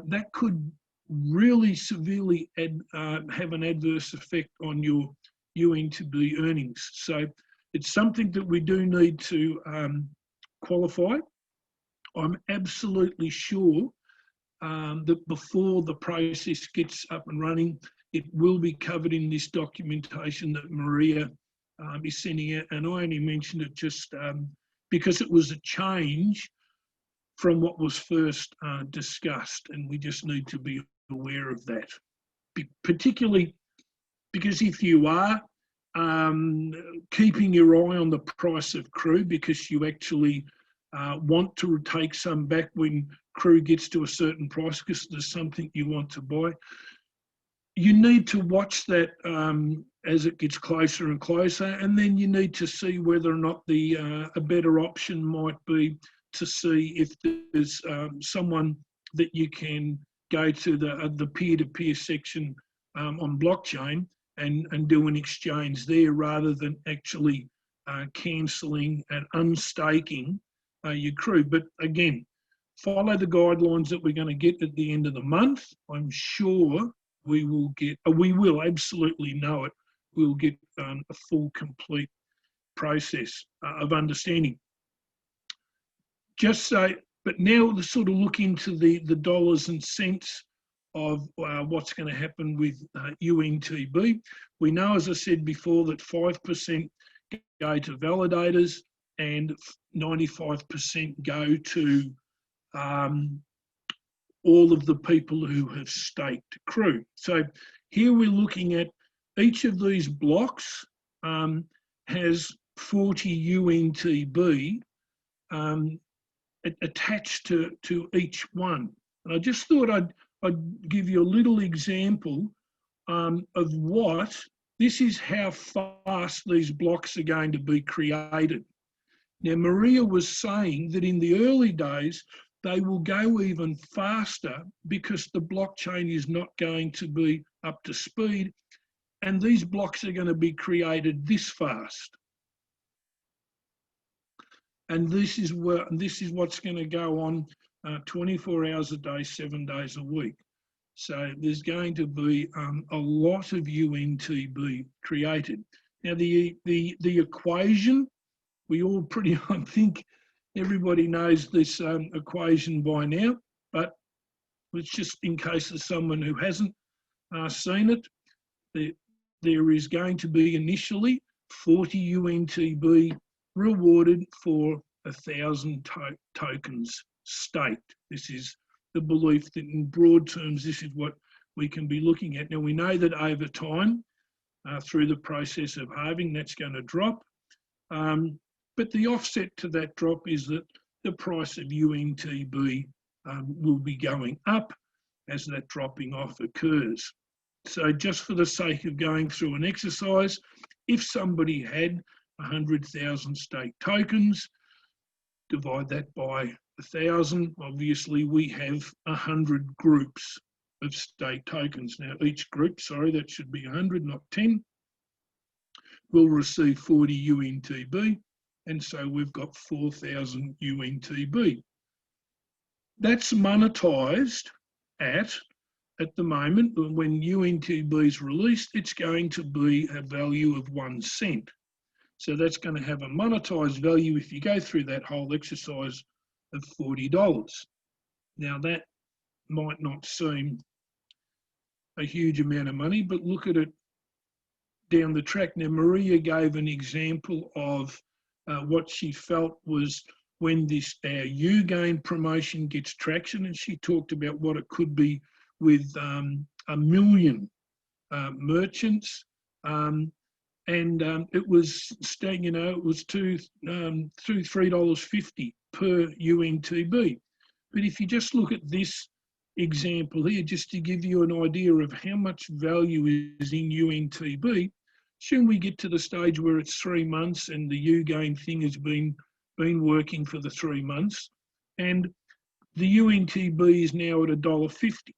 that could really severely have an adverse effect on your UNTB earnings. So it's something that we do need to qualify. I'm absolutely sure that before the process gets up and running, it will be covered in this documentation that Maria is sending out. And I only mentioned it just because it was a change from what was first discussed, and we just need to be aware of that. Particularly because if you are keeping your eye on the price of CRU because you actually want to take some back when CRU gets to a certain price because there's something you want to buy, you need to watch that as it gets closer and closer, and then you need to see whether or not a better option might be to see if there's someone that you can go to the peer-to-peer section on blockchain and do an exchange there, rather than actually cancelling and unstaking your CRU. But again, follow the guidelines that we're going to get at the end of the month. I'm sure we will get, we will absolutely know it, we'll get a full, complete process of understanding. Just so, but now to sort of look into the dollars and cents of what's going to happen with UNTB. We know, as I said before, that 5% go to validators and 95% go to all of the people who have staked CRU. So here we're looking at each of these blocks has 40 UNTB attached to each one. And I just thought I'd give you a little example of what, this is how fast these blocks are going to be created. Now, Maria was saying that in the early days, they will go even faster because the blockchain is not going to be up to speed, and these blocks are going to be created this fast. And this is what's going to go on 24 hours a day, 7 days a week. So there's going to be a lot of UNTB created. Now the equation, we all pretty, I think everybody knows this equation by now, but it's just in case there's someone who hasn't seen it. There is going to be initially 40 UNTB rewarded for 1,000 tokens staked. This is the belief that in broad terms, this is what we can be looking at. Now, we know that over time, through the process of halving, that's going to drop. But the offset to that drop is that the price of UNTB will be going up as that dropping off occurs. So just for the sake of going through an exercise, if somebody had 100,000 staked tokens, divide that by 1,000, obviously we have 100 groups of staked tokens. Now each group, sorry, that should be 100, not 10, will receive 40 UNTB, and so we've got 4,000 UNTB. That's monetised at the moment, when UNTB is released, it's going to be a value of 1 cent. So that's going to have a monetised value if you go through that whole exercise of $40. Now that might not seem a huge amount of money, but look at it down the track. Now Maria gave an example of what she felt was when this our U-Gain promotion gets traction, and she talked about what it could be with 1 million merchants, and it was staying, you know, it was $3.50 per UNTB. But if you just look at this example here, just to give you an idea of how much value is in UNTB. Soon we get to the stage where it's 3 months and the U-gain thing has been working for the 3 months, and the UNTB is now at $1.50.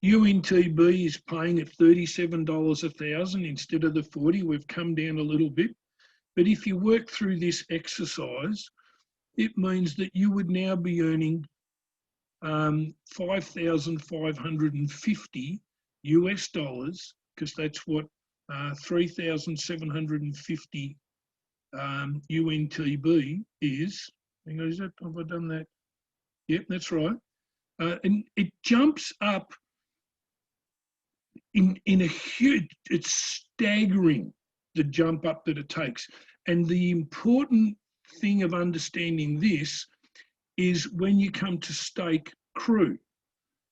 UNTB is paying at $37 a thousand instead of the 40. We've come down a little bit. But if you work through this exercise, it means that you would now be earning 5,550 US dollars, because that's what 3,750 UNTB is. Hang on, have I done that? Yep, that's right. And it jumps up in a huge, it's staggering, the jump up that it takes. And the important thing of understanding this is when you come to stake CRU,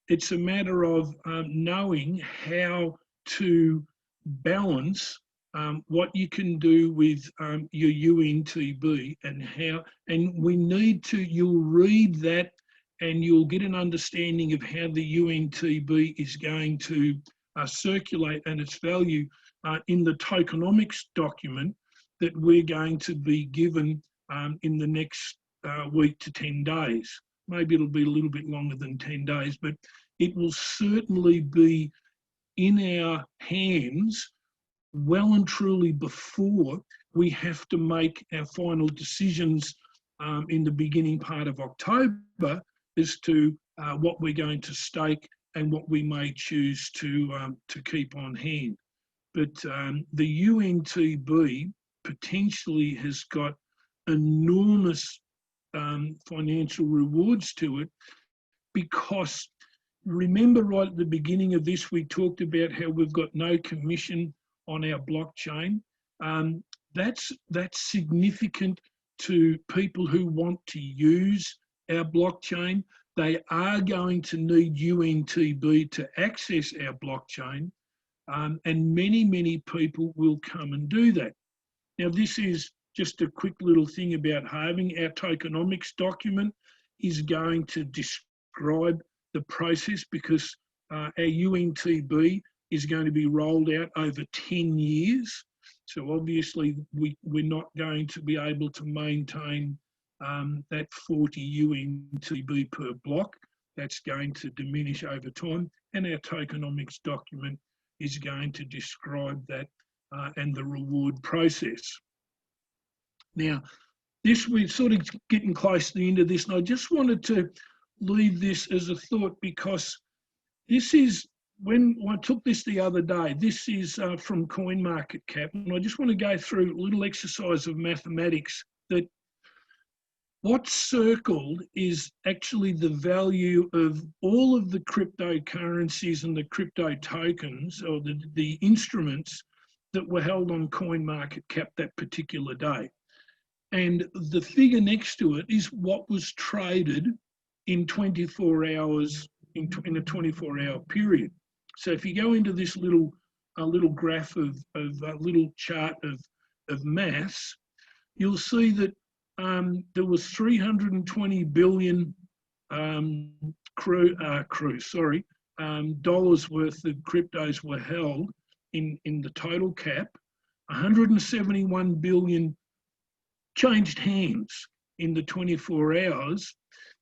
it's a matter of knowing how to balance what you can do with your UNTB and how, and we need to, you'll read that and you'll get an understanding of how the UNTB is going to circulate and its value in the tokenomics document that we're going to be given in the next week to 10 days. Maybe it'll be a little bit longer than 10 days, but it will certainly be in our hands well and truly before we have to make our final decisions in the beginning part of October as to what we're going to stake and what we may choose to keep on hand. But the UNTB potentially has got enormous financial rewards to it, because remember right at the beginning of this, we talked about how we've got no commission on our blockchain. That's significant to people who want to use our blockchain. They are going to need UNTB to access our blockchain, and many people will come and do that. Now, this is just a quick little thing about halving. Our tokenomics document is going to describe the process, because our UNTB is going to be rolled out over 10 years. So obviously we're not going to be able to maintain that 40 UNTB per block. That's going to diminish over time, and our tokenomics document is going to describe that and the reward process. Now, we're sort of getting close to the end of this, and I just wanted to leave this as a thought, because this is, when I took this the other day, this is from CoinMarketCap, and I just want to go through a little exercise of mathematics that what's circled is actually the value of all of the cryptocurrencies and the crypto tokens, or the instruments that were held on CoinMarketCap that particular day. And the figure next to it is what was traded in 24 hours, in a 24-hour period. So if you go into this little graph of a little chart of maths, you'll see that there was 320 billion dollars worth of cryptos were held in the total cap. 171 billion changed hands in the 24 hours,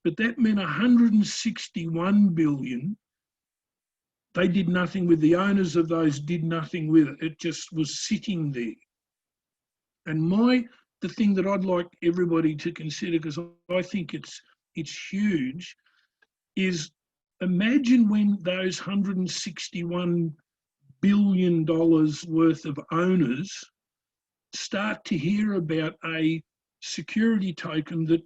but that meant 161 billion, they did nothing with. The owners of those did nothing with it. It just was sitting there. And the thing that I'd like everybody to consider, because I think it's huge, is imagine when those $161 billion worth of owners start to hear about a security token that,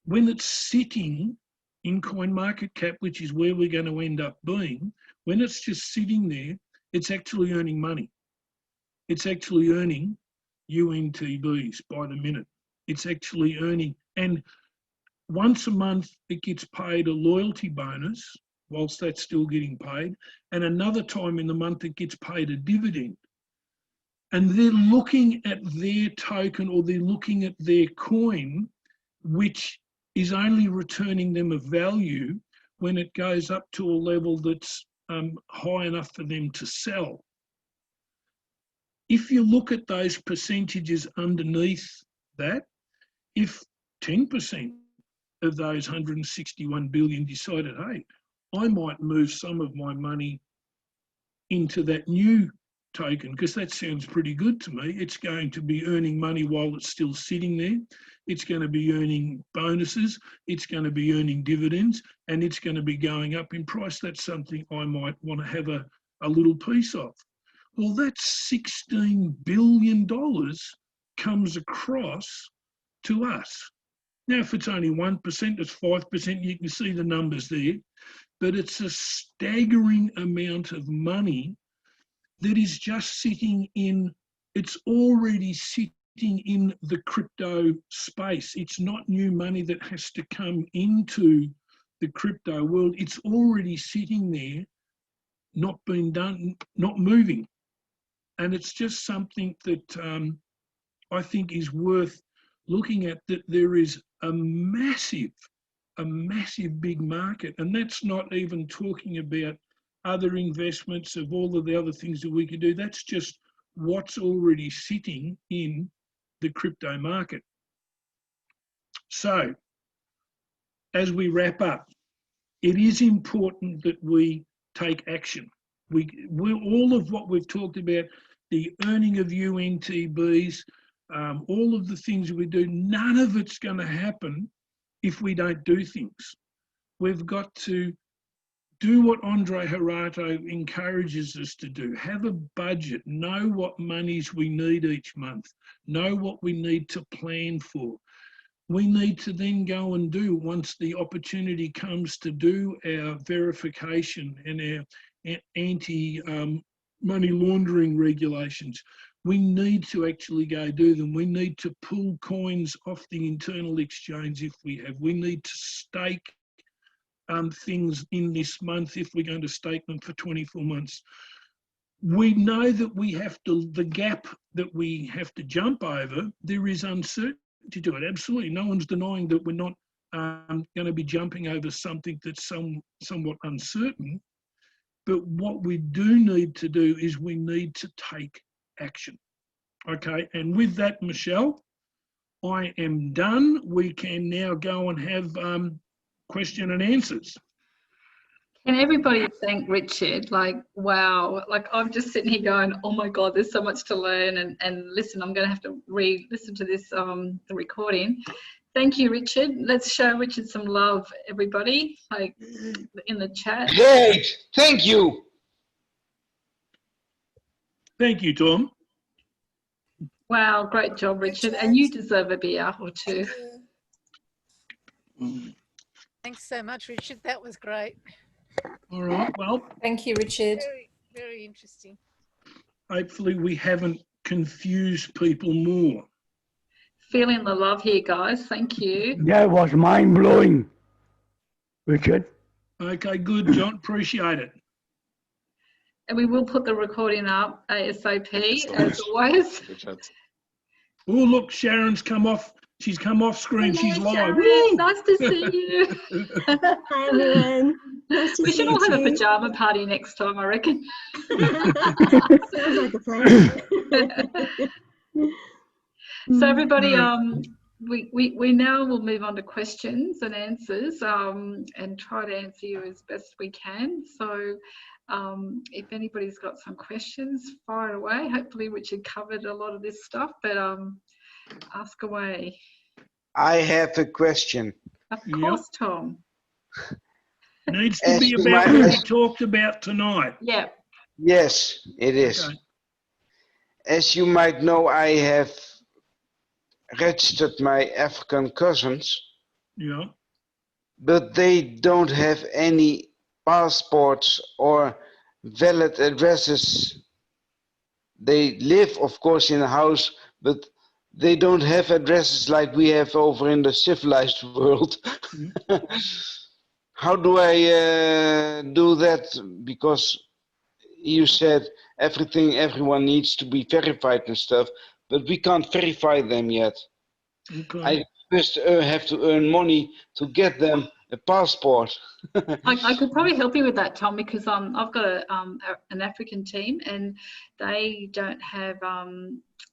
when it's sitting in CoinMarketCap, which is where we're going to end up being, when it's just sitting there, it's actually earning money. It's actually earning UNTBs by the minute. It's actually earning, and once a month it gets paid a loyalty bonus whilst that's still getting paid, and another time in the month it gets paid a dividend. And they're looking at their token, or they're looking at their coin, which is only returning them a value when it goes up to a level that's high enough for them to sell. If you look at those percentages underneath that, if 10% of those 161 billion decided, hey, I might move some of my money into that new token, because that sounds pretty good to me. It's going to be earning money while it's still sitting there. It's going to be earning bonuses. It's going to be earning dividends, and it's going to be going up in price. That's something I might want to have a little piece of. Well, that's $16 billion comes across to us. Now, if it's only 1%, it's 5%, you can see the numbers there, but it's a staggering amount of money that is just sitting in, it's already sitting in the crypto space. It's not new money that has to come into the crypto world. It's already sitting there, not being done, not moving. And it's just something that I think is worth looking at, that there is a massive big market. And that's not even talking about other investments of all of the other things that we could do. That's just what's already sitting in the crypto market. So, as we wrap up, it is important that we take action. We all of what we've talked about, the earning of UNTBs, all of the things that we do, none of it's going to happen if we don't do things. We've got to do what Andre Harato encourages us to do. Have a budget, know what monies we need each month, know what we need to plan for. We need to then go and do, once the opportunity comes to do our verification and our anti-money laundering regulations, we need to actually go do them. We need to pull coins off the internal exchange if we have. We need to stake things in this month if we're going to stake them for 24 months. We know that we have to, the gap that we have to jump over, there is uncertainty to it. Absolutely. No one's denying that we're not going to be jumping over something that's somewhat uncertain. But what we do need to do is we need to take action. Okay. And with that, Michelle, I am done. We can now go and have question and answers. Can everybody thank Richard? Like, wow, like I'm just sitting here going, oh my God, there's so much to learn, and listen, I'm going to have to re-listen to this, the recording. Thank you, Richard. Let's show Richard some love, everybody, like in the chat. Great, thank you. Thank you, Tom. Wow, great job, Richard. And you deserve a beer or two. Thanks so much, Richard. That was great. All right, well. Thank you, Richard. Very, very interesting. Hopefully we haven't confused people more. Feeling the love here, guys. Thank you. That was mind-blowing, Richard. Okay, good, John. Appreciate it. And we will put the recording up ASAP, as always. Oh, look, Sharon's come off. She's come off screen. Hello, She's live. Sharon. Nice to see you. Hi, everyone. Nice to We see should all you have a too. pajama party next time, I reckon. Sounds like a plan. So everybody, we now will move on to questions and answers, and try to answer you as best we can. So if anybody's got some questions, fire away. Hopefully Richard covered a lot of this stuff, but ask away. I have a question. Of course, Tom. Needs to be about what we talked about tonight. Yeah. Yes, it is. Okay. As you might know, I have registered my African cousins, Yeah. but they don't have any passports or valid addresses. They live, of course, in a house, but they don't have addresses like we have over in the civilized world. How do I do that? Because you said everyone needs to be verified and stuff, but we can't verify them yet. Okay. I first have to earn money to get them, a passport. I could probably help you with that, Tom, because I've got an African team, and they don't have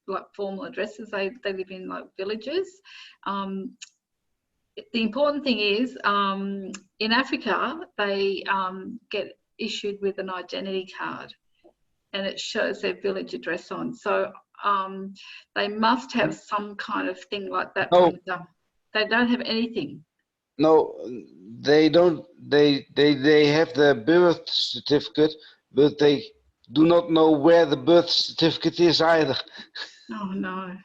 like formal addresses. They live in like villages. The important thing is in Africa they get issued with an identity card, and it shows their village address on. So they must have some kind of thing like that. No. They don't have anything. No, they don't. They have the birth certificate, but they do not know where the birth certificate is either. Oh no.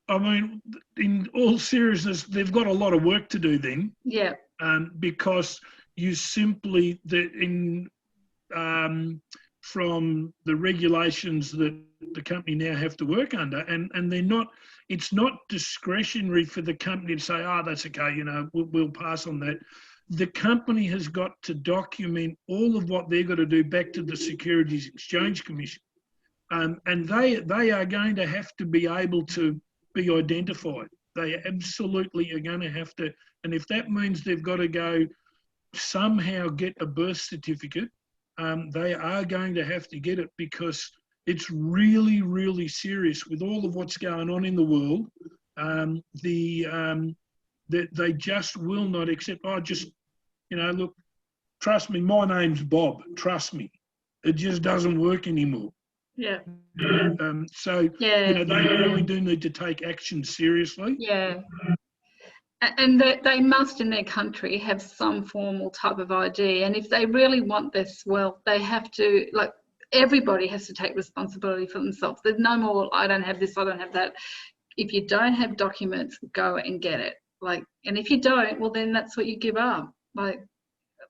I mean, in all seriousness, they've got a lot of work to do then. Yeah. Because you simply from the regulations that the company now have to work under, and they're not. It's not discretionary for the company to say, "Oh, that's okay, you know, we'll pass on that." The company has got to document all of what they've got to do back to the Securities Exchange Commission, and they are going to have to be able to be identified. They absolutely are going to have to, and if that means they've got to go somehow get a birth certificate, they are going to have to get it, because it's really, really serious with all of what's going on in the world. They just will not accept, oh, just, you know, look, trust me, my name's Bob, trust me. It just doesn't work anymore. Yeah. So, yeah. you know, they really do need to take action seriously. Yeah. And they must, in their country, have some formal type of ID. And if they really want this wealth, they have to, like, everybody has to take responsibility for themselves. There's no more, I don't have this, I don't have that. If you don't have documents, go and get it. Like, and if you don't, well, then that's what you give up. Like,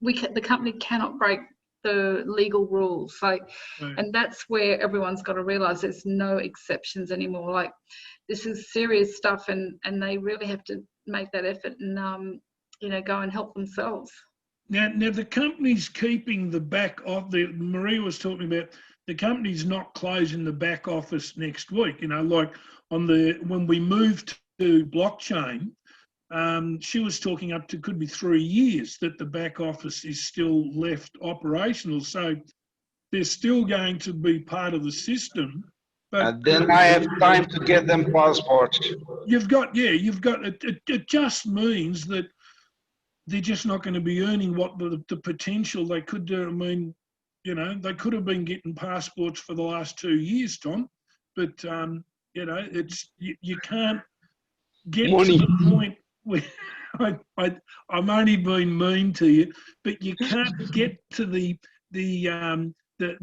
the company cannot break the legal rules. Like, Right. And that's where everyone's got to realise there's no exceptions anymore. Like, this is serious stuff, and they really have to make that effort and you know, go and help themselves. Now the company's keeping the back of the. Maria was talking about the company's not closing the back office next week. You know, like when we moved to blockchain, she was talking up to could be 3 years that the back office is still left operational. So they're still going to be part of the system. But And then I have time to get them passports. You've got it just means that they're just not going to be earning what the potential they could do. I mean, you know, they could have been getting passports for the last 2 years, Tom, but you know, it's you can't get Money. to the point where I'm only being mean to you, but you can't get to the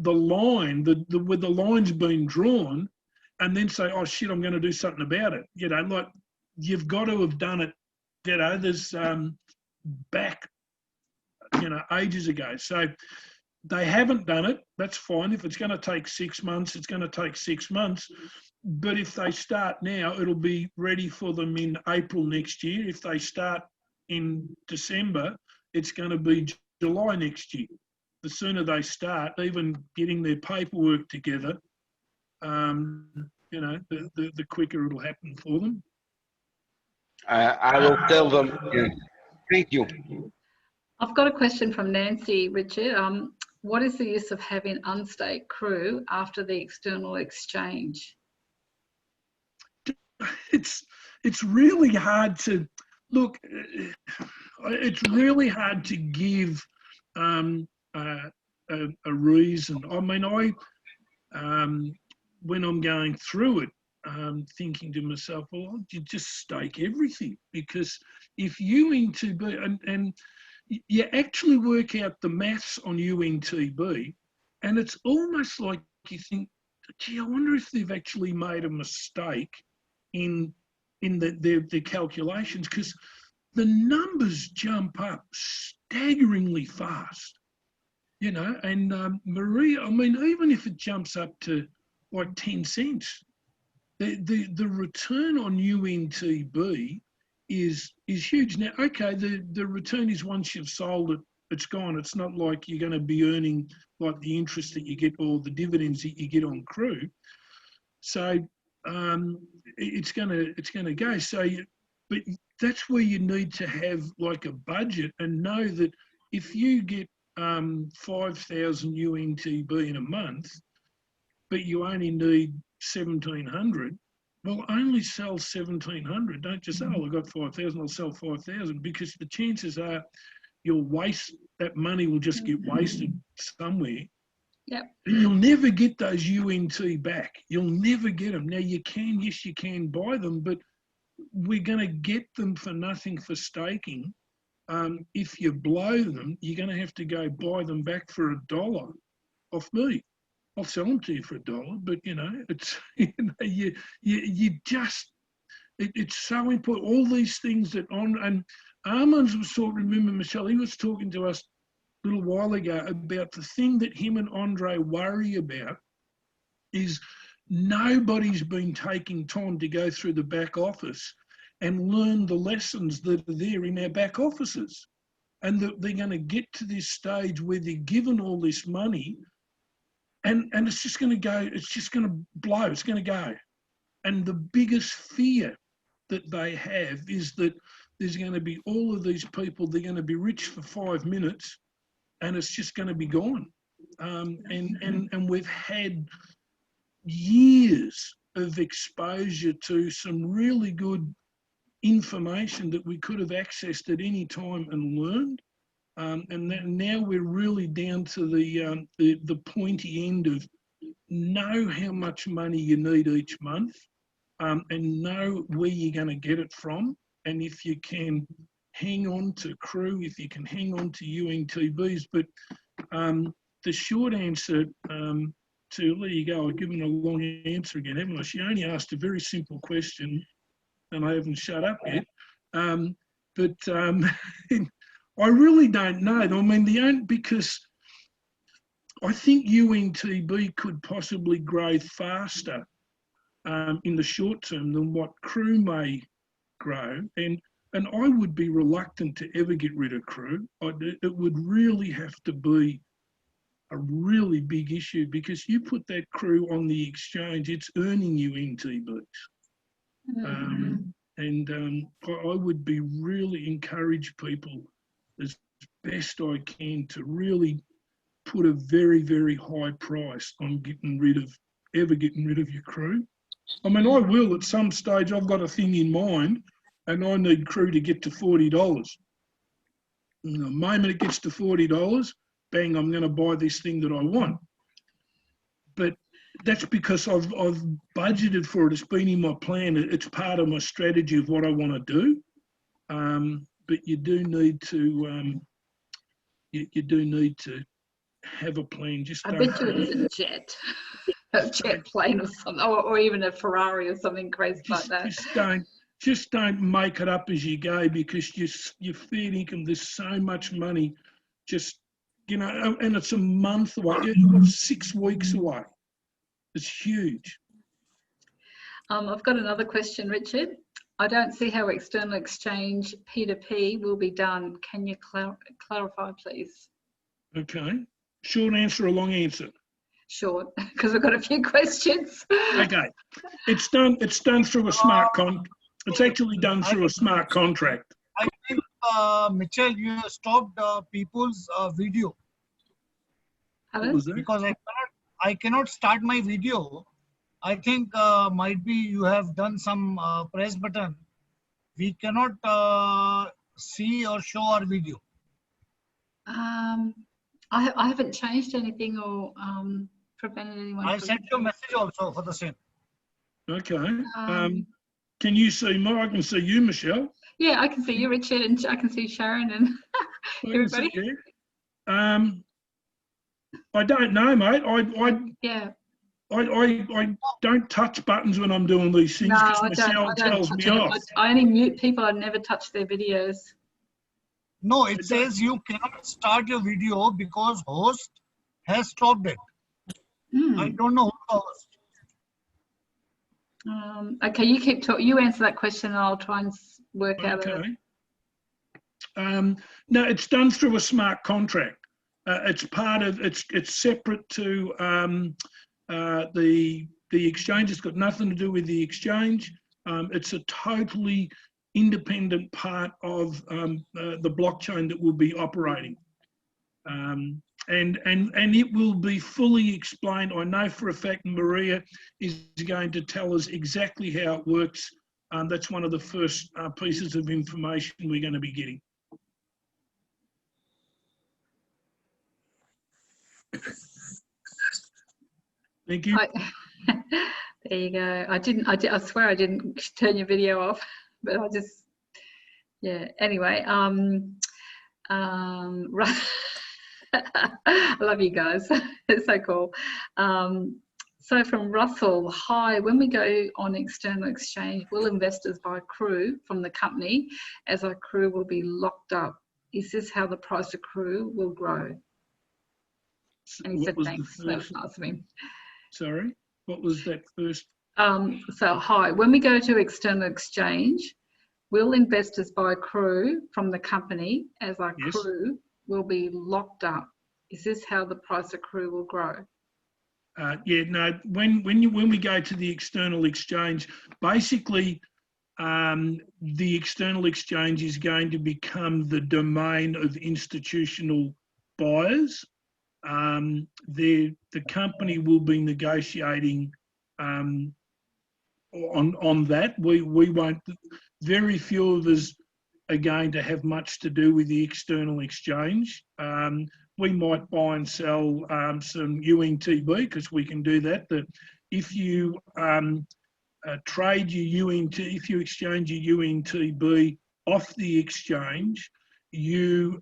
line, with the lines being drawn, and then say, oh shit, I'm going to do something about it. You know, like, you've got to have done it. You know, there's back, you know, ages ago. So they haven't done it. That's fine. If it's going to take 6 months, it's going to take 6 months. But if they start now, it'll be ready for them in April next year. If they start in December, it's going to be July next year. The sooner they start, even getting their paperwork together, you know, the quicker it'll happen for them. I will tell them. Yeah. Thank you. I've got a question from Nancy, Richard. What is the use of having unstaked CRU after the external exchange? It's really hard to look. It's really hard to give a reason. I mean, when I'm going through it, thinking to myself, well, you just stake everything, because if UNTB and you actually work out the maths on UNTB, and it's almost like you think, gee, I wonder if they've actually made a mistake in the calculations, because the numbers jump up staggeringly fast, you know. And Maria, I mean, even if it jumps up to like 10 cents, the return on UNTB is huge. Now, okay, the return is once you've sold it, it's gone. It's not like you're going to be earning like the interest that you get or the dividends that you get on CRU. So it's going to go. So, but that's where you need to have like a budget and know that if you get 5,000 UNTB in a month, but you only need 1,700, well, only sell 1,700. Don't just say, oh, I got 5,000, I'll sell 5,000, because the chances are you'll waste, that money will just get wasted somewhere. Yep. And you'll never get those UNT back. You'll never get them. Now, you can, yes, you can buy them, but we're going to get them for nothing for staking. If you blow them, you're going to have to go buy them back for $1 off me. I'll sell them to you for $1, but you know, it's, you know, you just, it's so important. All these things that and Armands was talking, remember Michelle, he was talking to us a little while ago about the thing that him and Andre worry about is nobody's been taking time to go through the back office and learn the lessons that are there in our back offices. And that they're going to get to this stage where they're given all this money and it's just going to go, it's just going to blow, it's going to go. And the biggest fear that they have is that there's going to be all of these people, they're going to be rich for 5 minutes and it's just going to be gone. And we've had years of exposure to some really good information that we could have accessed at any time and learned. And now we're really down to the pointy end of know how much money you need each month and know where you're going to get it from. And if you can hang on to CRU, if you can hang on to UNTBs. But the short answer to, there you go, I've given a long answer again, haven't I? She only asked a very simple question and I haven't shut up yet. I really don't know. I mean, because I think UNTB could possibly grow faster in the short term than what CRU may grow. And I would be reluctant to ever get rid of CRU. It would really have to be a really big issue because you put that CRU on the exchange, it's earning you UNTBs. I would be really encourage people as best I can to really put a very, very high price on getting rid of your CRU. I mean, I will at some stage. I've got a thing in mind and I need CRU to get to $40. And the moment it gets to $40, bang, I'm going to buy this thing that I want. But that's because I've budgeted for it. It's been in my plan. It's part of my strategy of what I want to do. But you do need to have a plan. I bet you it's a jet plane or something, or even a Ferrari or something crazy like that. Just don't make it up as you go because you're fair income. There's so much money, just you know, and it's a month away. It's 6 weeks away. It's huge. I've got another question, Richard. I don't see how external exchange P2P will be done. Can you clarify, please? Okay. Short answer or long answer? Short, because I've got a few questions. Okay. It's done through a smart contract. It's actually done through a smart contract. I think, Mitchell, you stopped people's video. Pardon? What was that? Because I cannot start my video. I think might be you have done some press button. We cannot see or show our video. I haven't changed anything or prevented anyone. I sent you a message also for the same. Okay. Can you see me? I can see you, Michelle. Yeah, I can see you, Richard, and I can see Sharon and everybody. I don't know, mate. Yeah. I don't touch buttons when I'm doing these things because Michelle tells me off. I only mute people. I never touch their videos. No, it says you cannot start your video because host has stopped it. I don't know who the host. Okay, you keep talking. You answer that question, and I'll try and work out. Okay. No, it's done through a smart contract. It's part of. It's separate to the exchange. It's got nothing to do with the exchange. It's a totally independent part of the blockchain that will be operating. And it will be fully explained. I know for a fact Maria is going to tell us exactly how it works. That's one of the first pieces of information we're going to be getting. Thank you. There you go. I swear I didn't turn your video off, but I just, yeah. Anyway, right. I love you guys. It's so cool. So from Russell, hi, when we go on external exchange, will investors buy CRU from the company as our CRU will be locked up? Is this how the price of CRU will grow? And he said thanks. That was nice of him. Sorry, what was that first? So hi, when we go to external exchange, will investors buy CRU from the company as our Yes. CRU will be locked up? Is this how the price of CRU will grow? Yeah, no. When we go to the external exchange, basically, the external exchange is going to become the domain of institutional buyers. The company will be negotiating on that. We won't. Very few of us are going to have much to do with the external exchange. We might buy and sell some UNTB because we can do that. That if you trade your UNT, if you exchange your UNTB off the exchange, you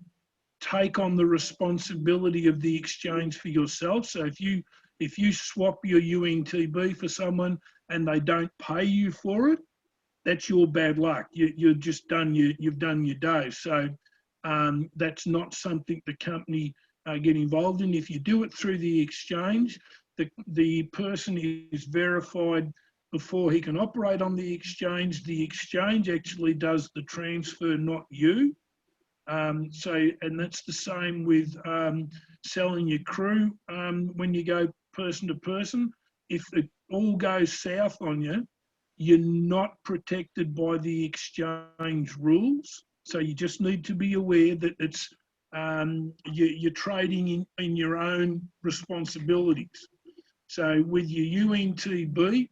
take on the responsibility of the exchange for yourself. So if you swap your UNTB for someone and they don't pay you for it, that's your bad luck. You've just done you've done your day. So that's not something the company get involved in. If you do it through the exchange, the person is verified before he can operate on the exchange. The exchange actually does the transfer, not you. And that's the same with selling your CRU when you go person to person. If it all goes south on you, you're not protected by the exchange rules. So you just need to be aware that it's you're trading in your own responsibilities. So with your UNTB,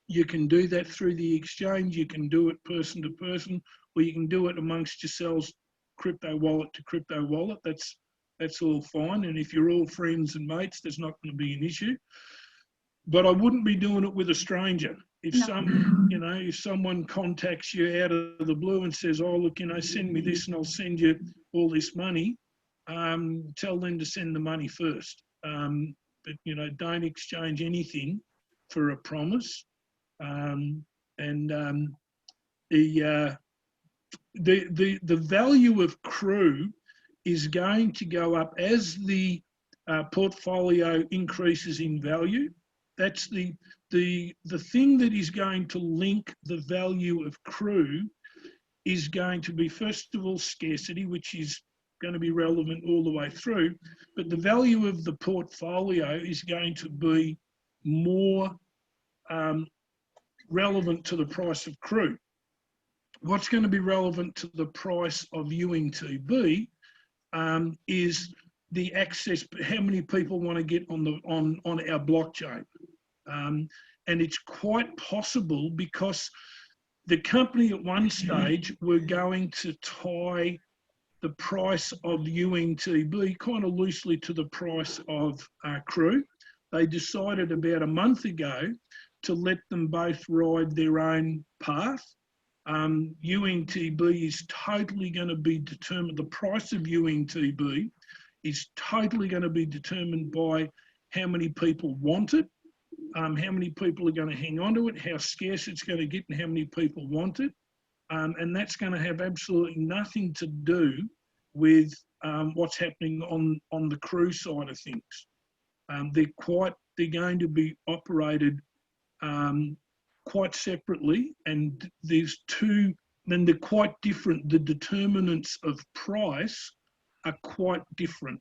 you can do that through the exchange. You can do it person to person, or you can do it amongst yourselves, crypto wallet to crypto wallet. That's all fine. And if you're all friends and mates, there's not going to be an issue. But I wouldn't be doing it with a stranger. If if someone contacts you out of the blue and says, "Oh, look, send me this and I'll send you all this money," tell them to send the money first. But don't exchange anything for a promise. The value of CRU is going to go up as the portfolio increases in value. That's the thing that is going to link the value of CRU is going to be, first of all, scarcity, which is going to be relevant all the way through, but the value of the portfolio is going to be more relevant to the price of CRU. What's going to be relevant to the price of UNTB is the access, how many people want to get on our blockchain. And it's quite possible, because the company at one stage were going to tie the price of UNTB kind of loosely to the price of CRU. They decided about a month ago to let them both ride their own path. UNTB is totally going to be determined, the price of UNTB is totally going to be determined by how many people want it, how many people are going to hang on to it, how scarce it's going to get, and how many people want it. And that's going to have absolutely nothing to do with what's happening on the CRU side of things. They're going to be operated quite separately, and there's two, then they're quite different. The determinants of price are quite different.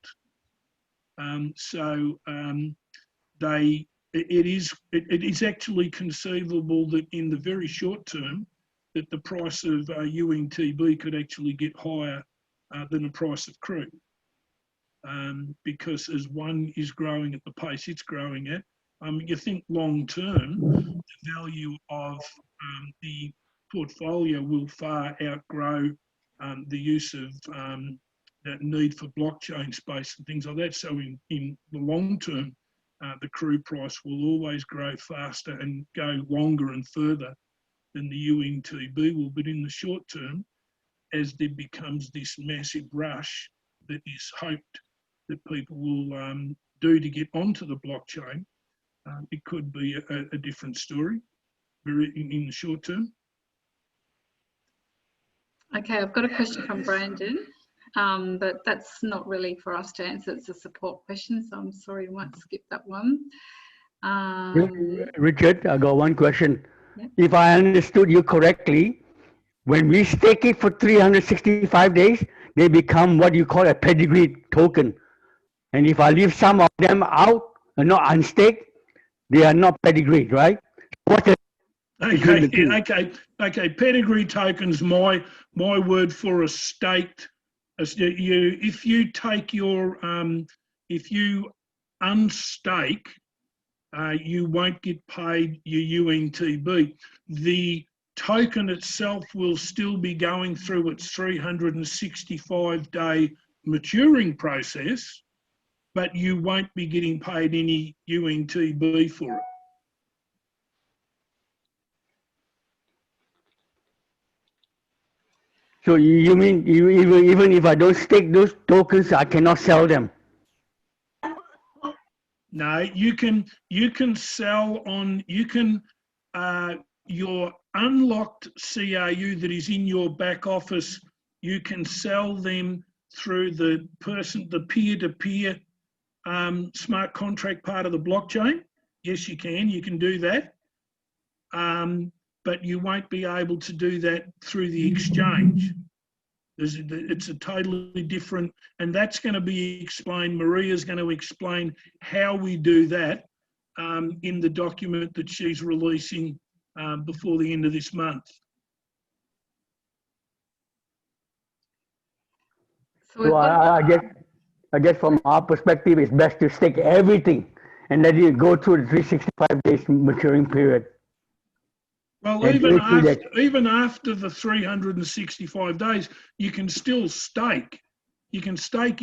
It is actually conceivable that in the very short term, that the price of UNTB could actually get higher than the price of CRU. Because as one is growing at the pace it's growing at, you think long term, the value of the portfolio will far outgrow the use of that need for blockchain space and things like that. So in the long term, the CRU price will always grow faster and go longer and further than the UNTB will. But in the short term, as there becomes this massive rush that is hoped that people will do to get onto the blockchain, it could be a different story in the short term. Okay, I've got a question from Brandon, but that's not really for us to answer. It's a support question, so I'm sorry, I might skip that one. Richard, I got one question. Yep. If I understood you correctly, when we stake it for 365 days, they become what you call a pedigree token. And if I leave some of them out and not unstaked, they are not pedigreed, right? What's the Okay. Pedigree tokens, my word for a staked. If you take your, if you unstake, you won't get paid your UNTB. The token itself will still be going through its 365-day maturing process, but you won't be getting paid any UNTB for it. So you mean even if I don't stake those tokens, I cannot sell them? No, you can sell on, your unlocked CRU that is in your back office, you can sell them through the peer-to-peer smart contract part of the blockchain. Yes, you can do that. But you won't be able to do that through the exchange. It's a totally different, and that's going to be explained. Maria's going to explain how we do that in the document that she's releasing before the end of this month. So I guess from our perspective, it's best to stake everything and let it go through the 365 days maturing period. Well, And even after the 365 days, you can still stake. You can stake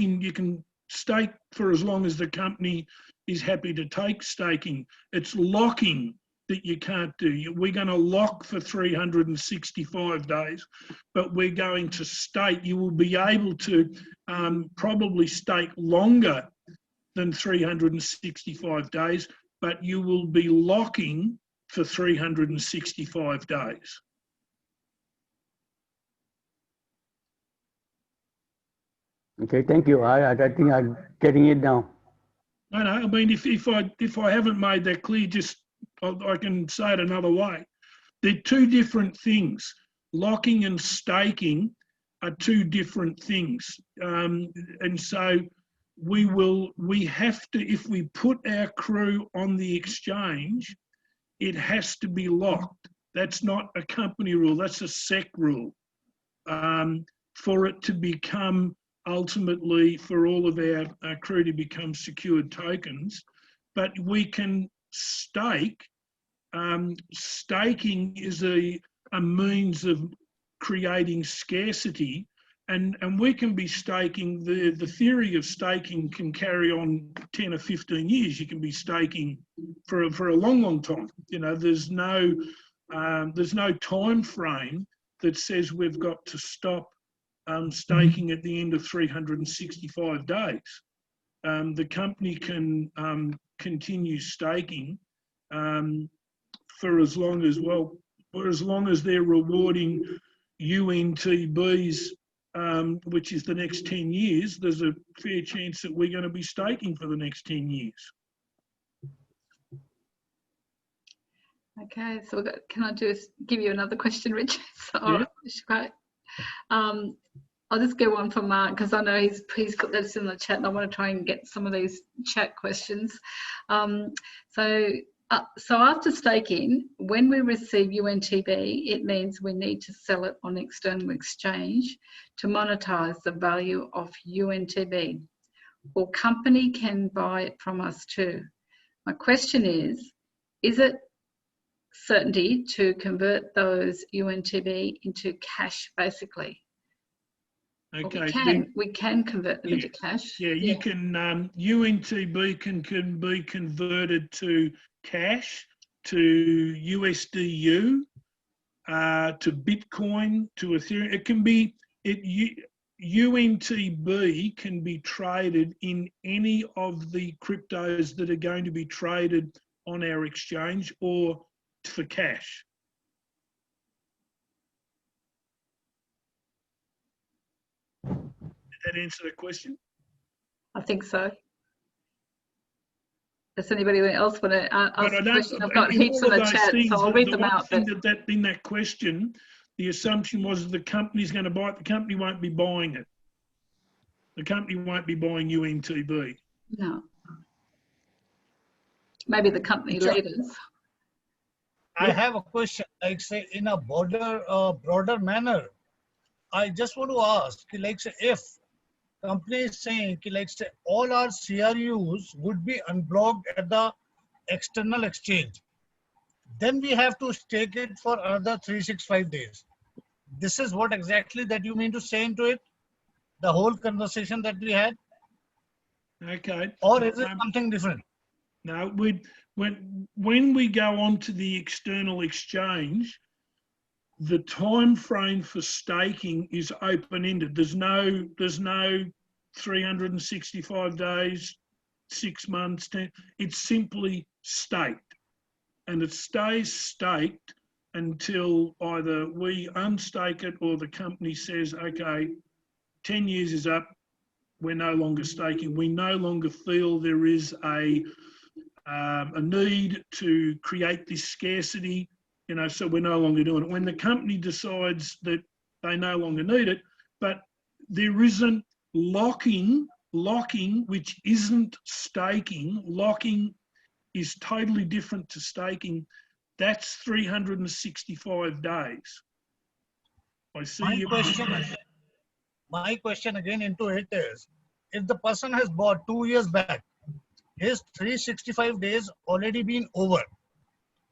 for as long as the company is happy to take staking. It's locking that you can't do. We're going to lock for 365 days, but we're going to stake. You will be able to probably stake longer than 365 days, but you will be locking for 365 days. Okay, thank you. I think I'm getting it now. No, I mean, if I haven't made that clear, just I can say it another way. They're two different things. Locking and staking are two different things, and so we have to, if we put our CRU on the exchange, it has to be locked. That's not a company rule, that's a SEC rule. For it to become, ultimately, for all of our CRU to become secured tokens, but we can stake. Staking is a means of creating scarcity, and we can be staking. The theory of staking can carry on 10 or 15 years. You can be staking for a long time. You know, there's no time frame that says we've got to stop staking at the end of 365 days. The company can continue staking for as long as, well, for as long as they're rewarding UNTBs, which is the next 10 years, there's a fair chance that we're going to be staking for the next 10 years. Okay, so can I give you another question, Richard? So, Yeah. I'll just go one for Mark, because I know he's put this in the chat, and I want to try and get some of these chat questions. So So after staking, when we receive UNTB, it means we need to sell it on external exchange to monetize the value of UNTB. Or company can buy it from us too. My question is it certainty to convert those UNTB into cash, basically? Okay. We can convert them into cash. Yeah, you can, UNTB can be converted to cash, to USDU, to Bitcoin, to Ethereum. It can be, UNTB can be traded in any of the cryptos that are going to be traded on our exchange or for cash. Did that answer the question? I think so. Does anybody else want to ask a question? I've got heaps in the chat, so I'll read them out. In that question, the assumption was the company's going to buy it. The company won't be buying it. The company won't be buying UNTB. No. Maybe the company leaders. I have a question, like say in a broader manner. I just want to ask, like say, if company is saying, like say, all our CRUs would be unblocked at the external exchange, then we have to stake it for another 365 days. This is what exactly that you mean to say into it? The whole conversation that we had? Okay. Or is it something different? No, when we go on to the external exchange, the time frame for staking is open-ended. There's no 365 days, 6 months, 10. It's simply staked, and it stays staked until either we unstake it or the company says, okay, 10 years is up, we're no longer staking. We no longer feel there is a need to create this scarcity, so we're no longer doing it. When the company decides that they no longer need it, but there isn't locking, which isn't staking. Locking is totally different to staking. That's 365 days. I see My question again into it is, if the person has bought 2 years back, his 365 days already been over.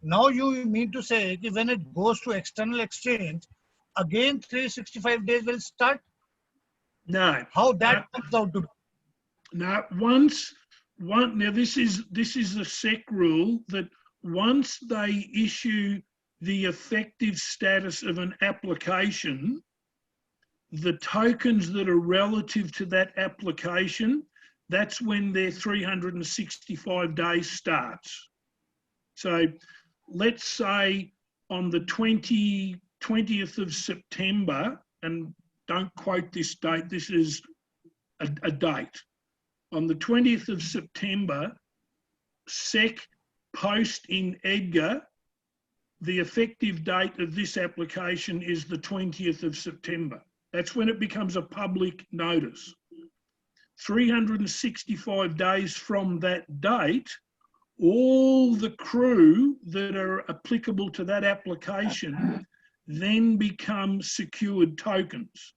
Now you mean to say that when it goes to external exchange, again 365 days will start? No. How that comes out to be? Now, now this is the SEC rule that once they issue the effective status of an application, the tokens that are relative to that application, that's when their 365 days starts. So let's say on the 20th of September, and don't quote this date, this is a date. On the 20th of September, SEC post in Edgar, the effective date of this application is the 20th of September. That's when it becomes a public notice. 365 days from that date, all the CRU that are applicable to that application then become secured tokens.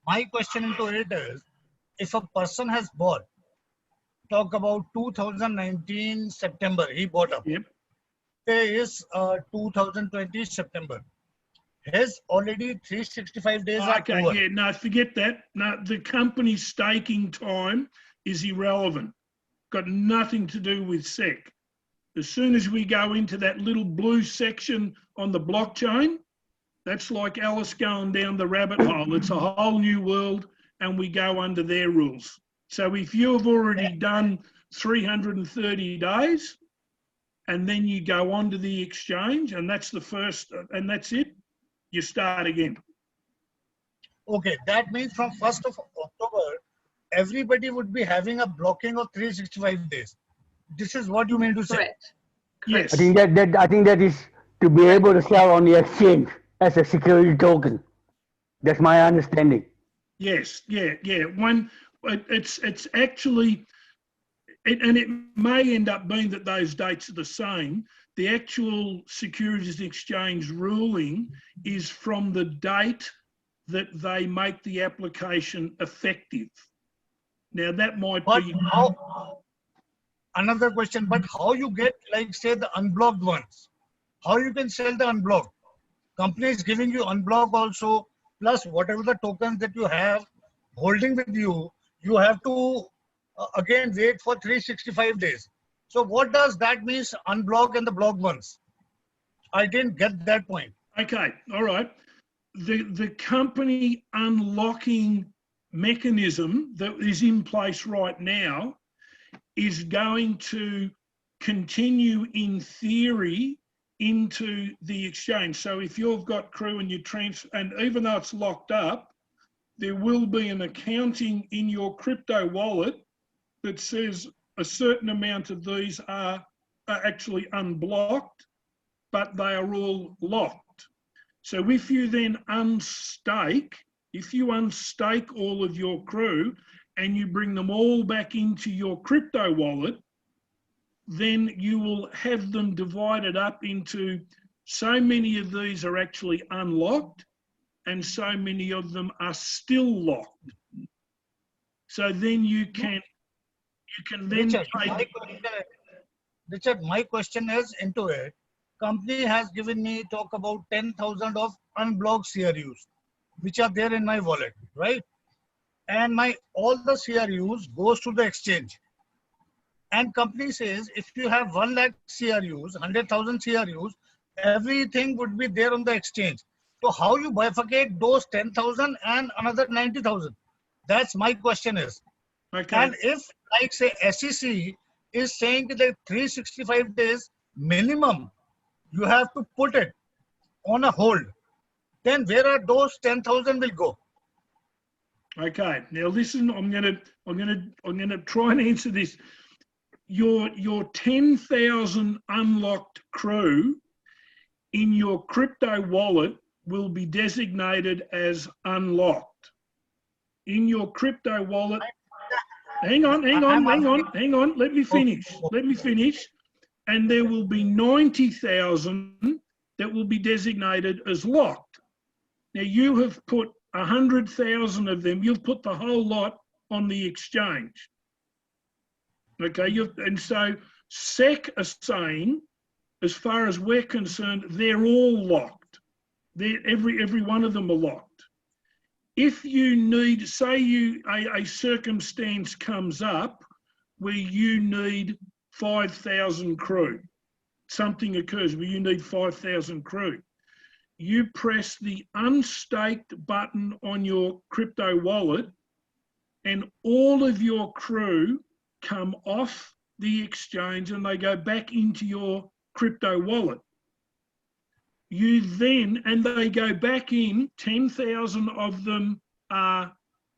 My question into it is, if a person has bought, talk about 2019 September, he bought up. Yep. There is 2020 September. His already 365 days are over. Yeah, no, forget that. No, the company's staking time is irrelevant. Got nothing to do with SEC. As soon as we go into that little blue section on the blockchain, that's like Alice going down the rabbit hole. It's a whole new world, and we go under their rules. So if you have already done 330 days, and then you go onto the exchange, and that's the first, and that's it, you start again. Okay, that means from 1st of October, everybody would be having a blocking of 365 days. This is what you mean to say? Correct. Yes. I think that is to be able to sell on the exchange as a security token. That's my understanding. Yes, yeah. It's actually, and it may end up being that those dates are the same. The actual Securities Exchange ruling is from the date that they make the application effective. Now that might But be... how, another question, but how you get, like say, the unblocked ones? How you can sell the unblocked? Company is giving you unblock also, plus whatever the tokens that you have holding with you, you have to again wait for 365 days. So what does that mean, unblock and the blocked ones? I didn't get that point. Okay, all right. The company unlocking mechanism that is in place right now is going to continue in theory into the exchange. So if you've got CRU and you transfer, and even though it's locked up, there will be an accounting in your crypto wallet that says a certain amount of these are actually unblocked, but they are all locked. So if you then unstake, if you unstake all of your CRU and you bring them all back into your crypto wallet, then you will have them divided up into so many of these are actually unlocked and so many of them are still locked. So then you can then take... Richard, my question is into it. Company has given me talk about 10,000 of unblocked CRUs, which are there in my wallet, right? And my all the CRUs goes to the exchange. And company says if you have 1 lakh CRUs, 100,000 CRUs, everything would be there on the exchange. So how you bifurcate those 10,000 and another 90,000? That's my question is. Okay. And if, like say, SEC is saying that 365 days minimum, you have to put it on a hold, then where are those 10,000 will go? Okay. Now listen, I'm gonna try and answer this. Your 10,000 unlocked CRU in your crypto wallet will be designated as unlocked. In your crypto wallet, hang on, let me finish. And there will be 90,000 that will be designated as locked. Now you have put 100,000 of them, you've put the whole lot on the exchange. Okay, and so SEC are saying, as far as we're concerned, they're all locked. Every one of them are locked. If you need, say a circumstance comes up where you need 5,000 CRU, something occurs where you need 5,000 CRU, you press the unstaked button on your crypto wallet and all of your CRU come off the exchange and they go back into your crypto wallet. You then, and they go back in, 10,000 of them are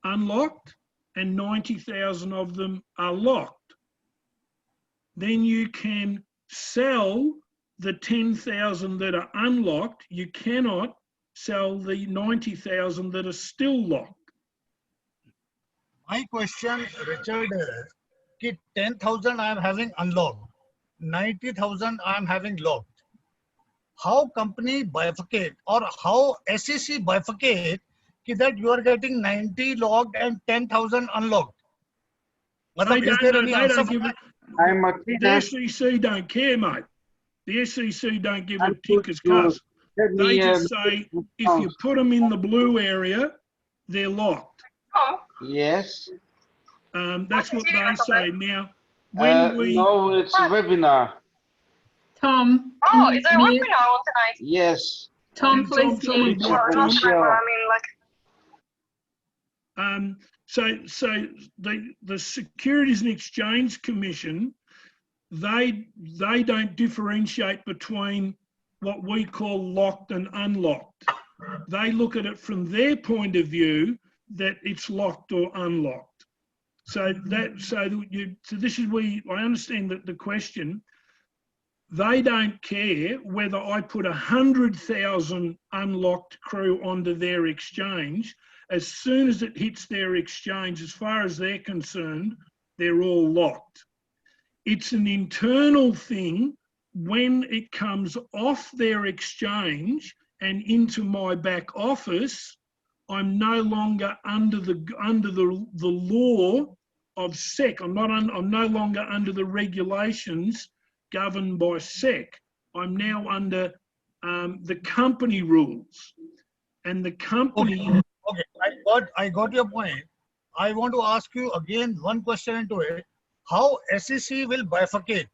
unlocked and 90,000 of them are locked. Then you can sell the 10,000 that are unlocked. You cannot sell the 90,000 that are still locked. My question, Richard, is 10,000 I am having unlocked, 90,000 I am having locked. How company bifurcate or how SEC bifurcate that you are getting 90 locked and 10,000 unlocked? Is there any answer for that? The SEC don't care, mate. The SEC don't give a tinker's cuss. They just say if you put them in the blue area, they're locked. Yes. That's what they say. Now, when no, it's a webinar. Tom. Oh, is there a webinar tonight? Yes. Tom, please mute. So the Securities and Exchange Commission, they don't differentiate between what we call locked and unlocked. They look at it from their point of view that it's locked or unlocked. So this is where I understand that the question. They don't care whether I put 100,000 unlocked CRU onto their exchange. As soon as it hits their exchange, as far as they're concerned, they're all locked. It's an internal thing. When it comes off their exchange and into my back office, I'm no longer under the law of SEC. I'm no longer under the regulations governed by SEC. I'm now under the company rules, and the company. Okay, I got your point. I want to ask you again one question into it. How SEC will bifurcate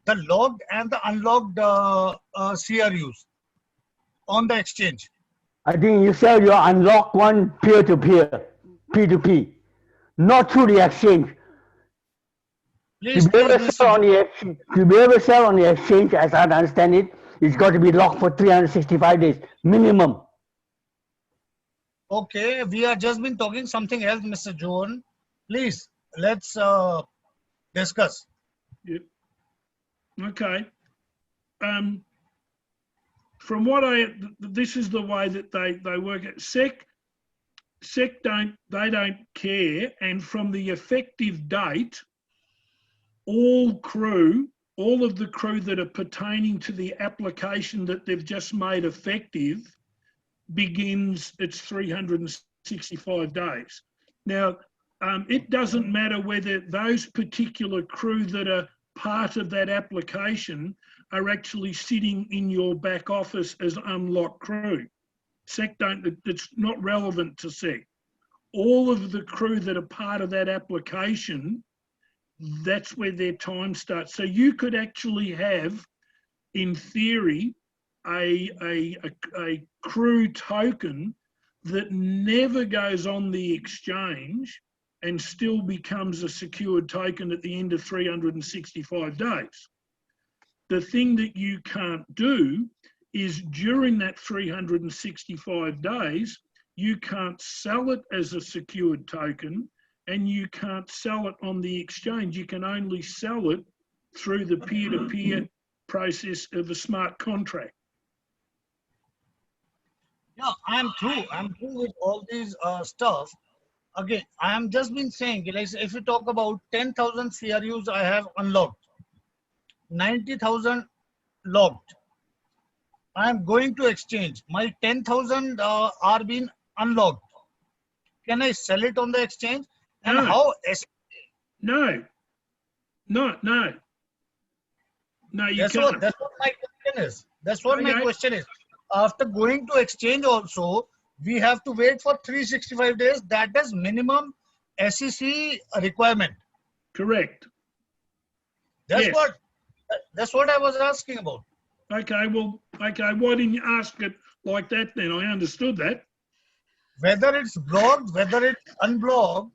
the logged and the unlogged CRUs on the exchange? I think you sell your unlocked one peer-to-peer, P2P, not through the exchange. Please To be able tell to Mr. sell on the exchange, as I understand it, it's got to be locked for 365 days minimum. Okay, we have just been talking something else, Mr. John. Please, let's discuss. Yep. Okay. From what this is the way that they work at SEC don't care, and from the effective date, all of the crew that are pertaining to the application that they've just made effective begins its 365 days. Now, it doesn't matter whether those particular crew that are part of that application are actually sitting in your back office as unlocked crew. SEC it's not relevant to SEC. All of the crew that are part of that application, that's where their time starts. So you could actually have, in theory, a crew token that never goes on the exchange and still becomes a secured token at the end of 365 days. The thing that you can't do is during that 365 days, you can't sell it as a secured token, and you can't sell it on the exchange. You can only sell it through the peer-to-peer process of a smart contract. Yeah, I'm through with all these stuff. Again, I am just been saying, like, if you talk about 10,000 CRUs I have unlocked, 90,000 logged. I am going to exchange. My 10,000 are being unlocked. Can I sell it on the exchange? And No. how? No, you can't. That's what my question is. That's what my Okay. question is. After going to exchange also, we have to wait for 365 days. That is minimum SEC requirement. Correct. That's Yes. That's what I was asking about. Okay, well, why didn't you ask it like that then? I understood that. Whether it's blocked, whether it's unblocked,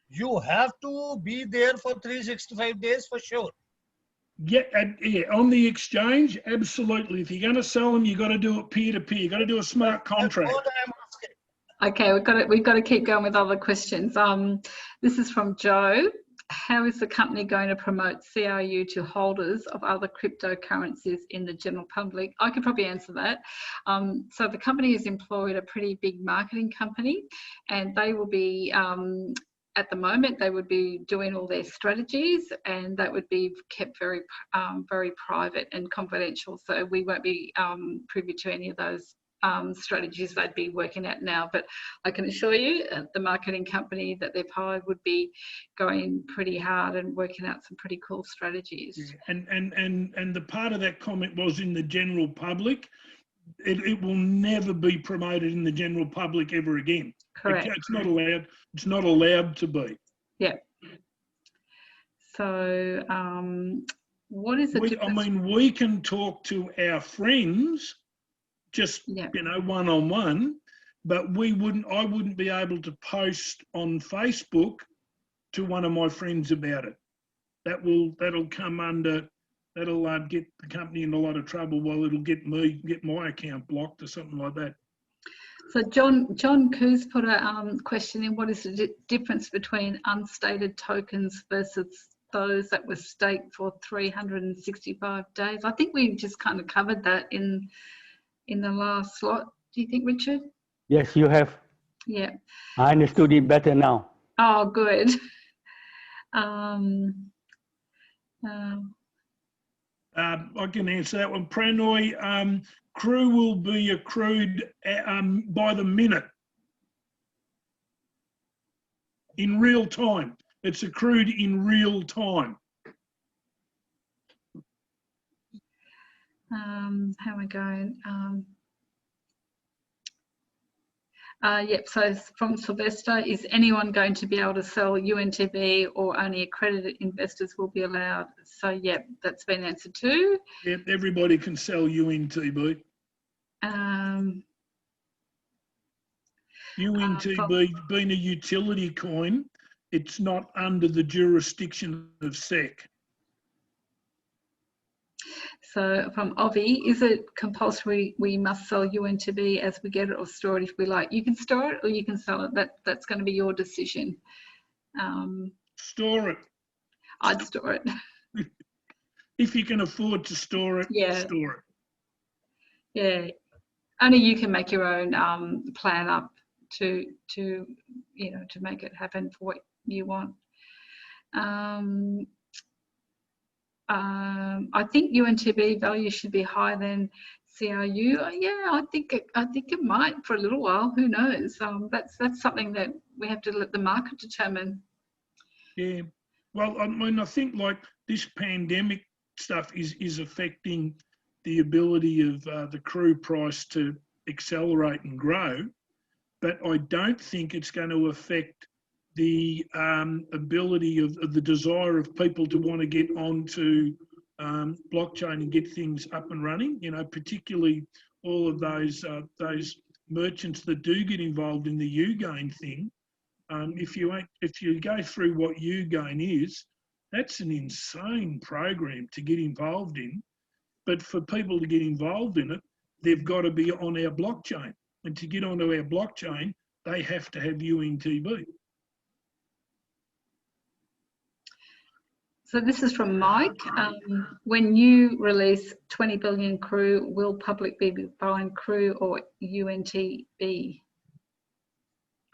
you have to be there for 365 days for sure. Yeah, on the exchange, absolutely. If you're going to sell them, you've got to do it peer-to-peer. You've got to do a smart contract. That's what I'm asking. Okay, we've got to keep going with other questions. This is from Joe. How is the company going to promote CRU to holders of other cryptocurrencies in the general public? I could probably answer that. So the company has employed a pretty big marketing company, and they will be, at the moment, they would be doing all their strategies, and that would be kept very, very private and confidential. So we won't be privy to any of those strategies they'd be working at now, but I can assure you the marketing company that they've hired would be going pretty hard and working out some pretty cool strategies. And the part of that comment was in the general public. It will never be promoted in the general public ever again. Correct. It's not allowed. It's not allowed to be. Yeah. So what is the difference? I mean, we can talk to our friends just, one-on-one, but I wouldn't be able to post on Facebook to one of my friends about it. That'll come under, that'll get the company in a lot of trouble. Well, it'll get my account blocked or something like that. So John Coos put a question in, what is the difference between unstated tokens versus those that were staked for 365 days? I think we just kind of covered that in the last slot. Do you think, Richard? Yes, you have. Yeah. I understood it better now. Oh, good. I can answer that one. Pranoy, CRU will be accrued by the minute, in real time. It's accrued in real time. How are we going? Yep, so from Sylvester, is anyone going to be able to sell UNTB or only accredited investors will be allowed? So, yep, that's been answered too. Yep, everybody can sell UNTB. UNTB being a utility coin, it's not under the jurisdiction of SEC. So from Ovi, is it compulsory we must sell UNTB as we get it, or store it if we like? You can store it or you can sell it. That's going to be your decision. Store it. I'd store it. If you can afford to store it, yeah. Store it. Yeah. Only you can make your own plan up to make it happen for what you want. I think UNTB value should be higher than CRU. Yeah, I think it might for a little while. Who knows? That's something that we have to let the market determine. Yeah. Well, I mean, I think like this pandemic stuff is affecting the ability of the CRU price to accelerate and grow, but I don't think it's going to affect the ability of the desire of people to want to get onto blockchain and get things up and running. You know, particularly all of those merchants that do get involved in the Ugain thing. If you go through what Ugain is, that's an insane program to get involved in. But for people to get involved in it, they've got to be on our blockchain, and to get onto our blockchain, they have to have UNTB. So this is from Mike. When you release 20 billion CRU, will public be buying CRU or UNTB?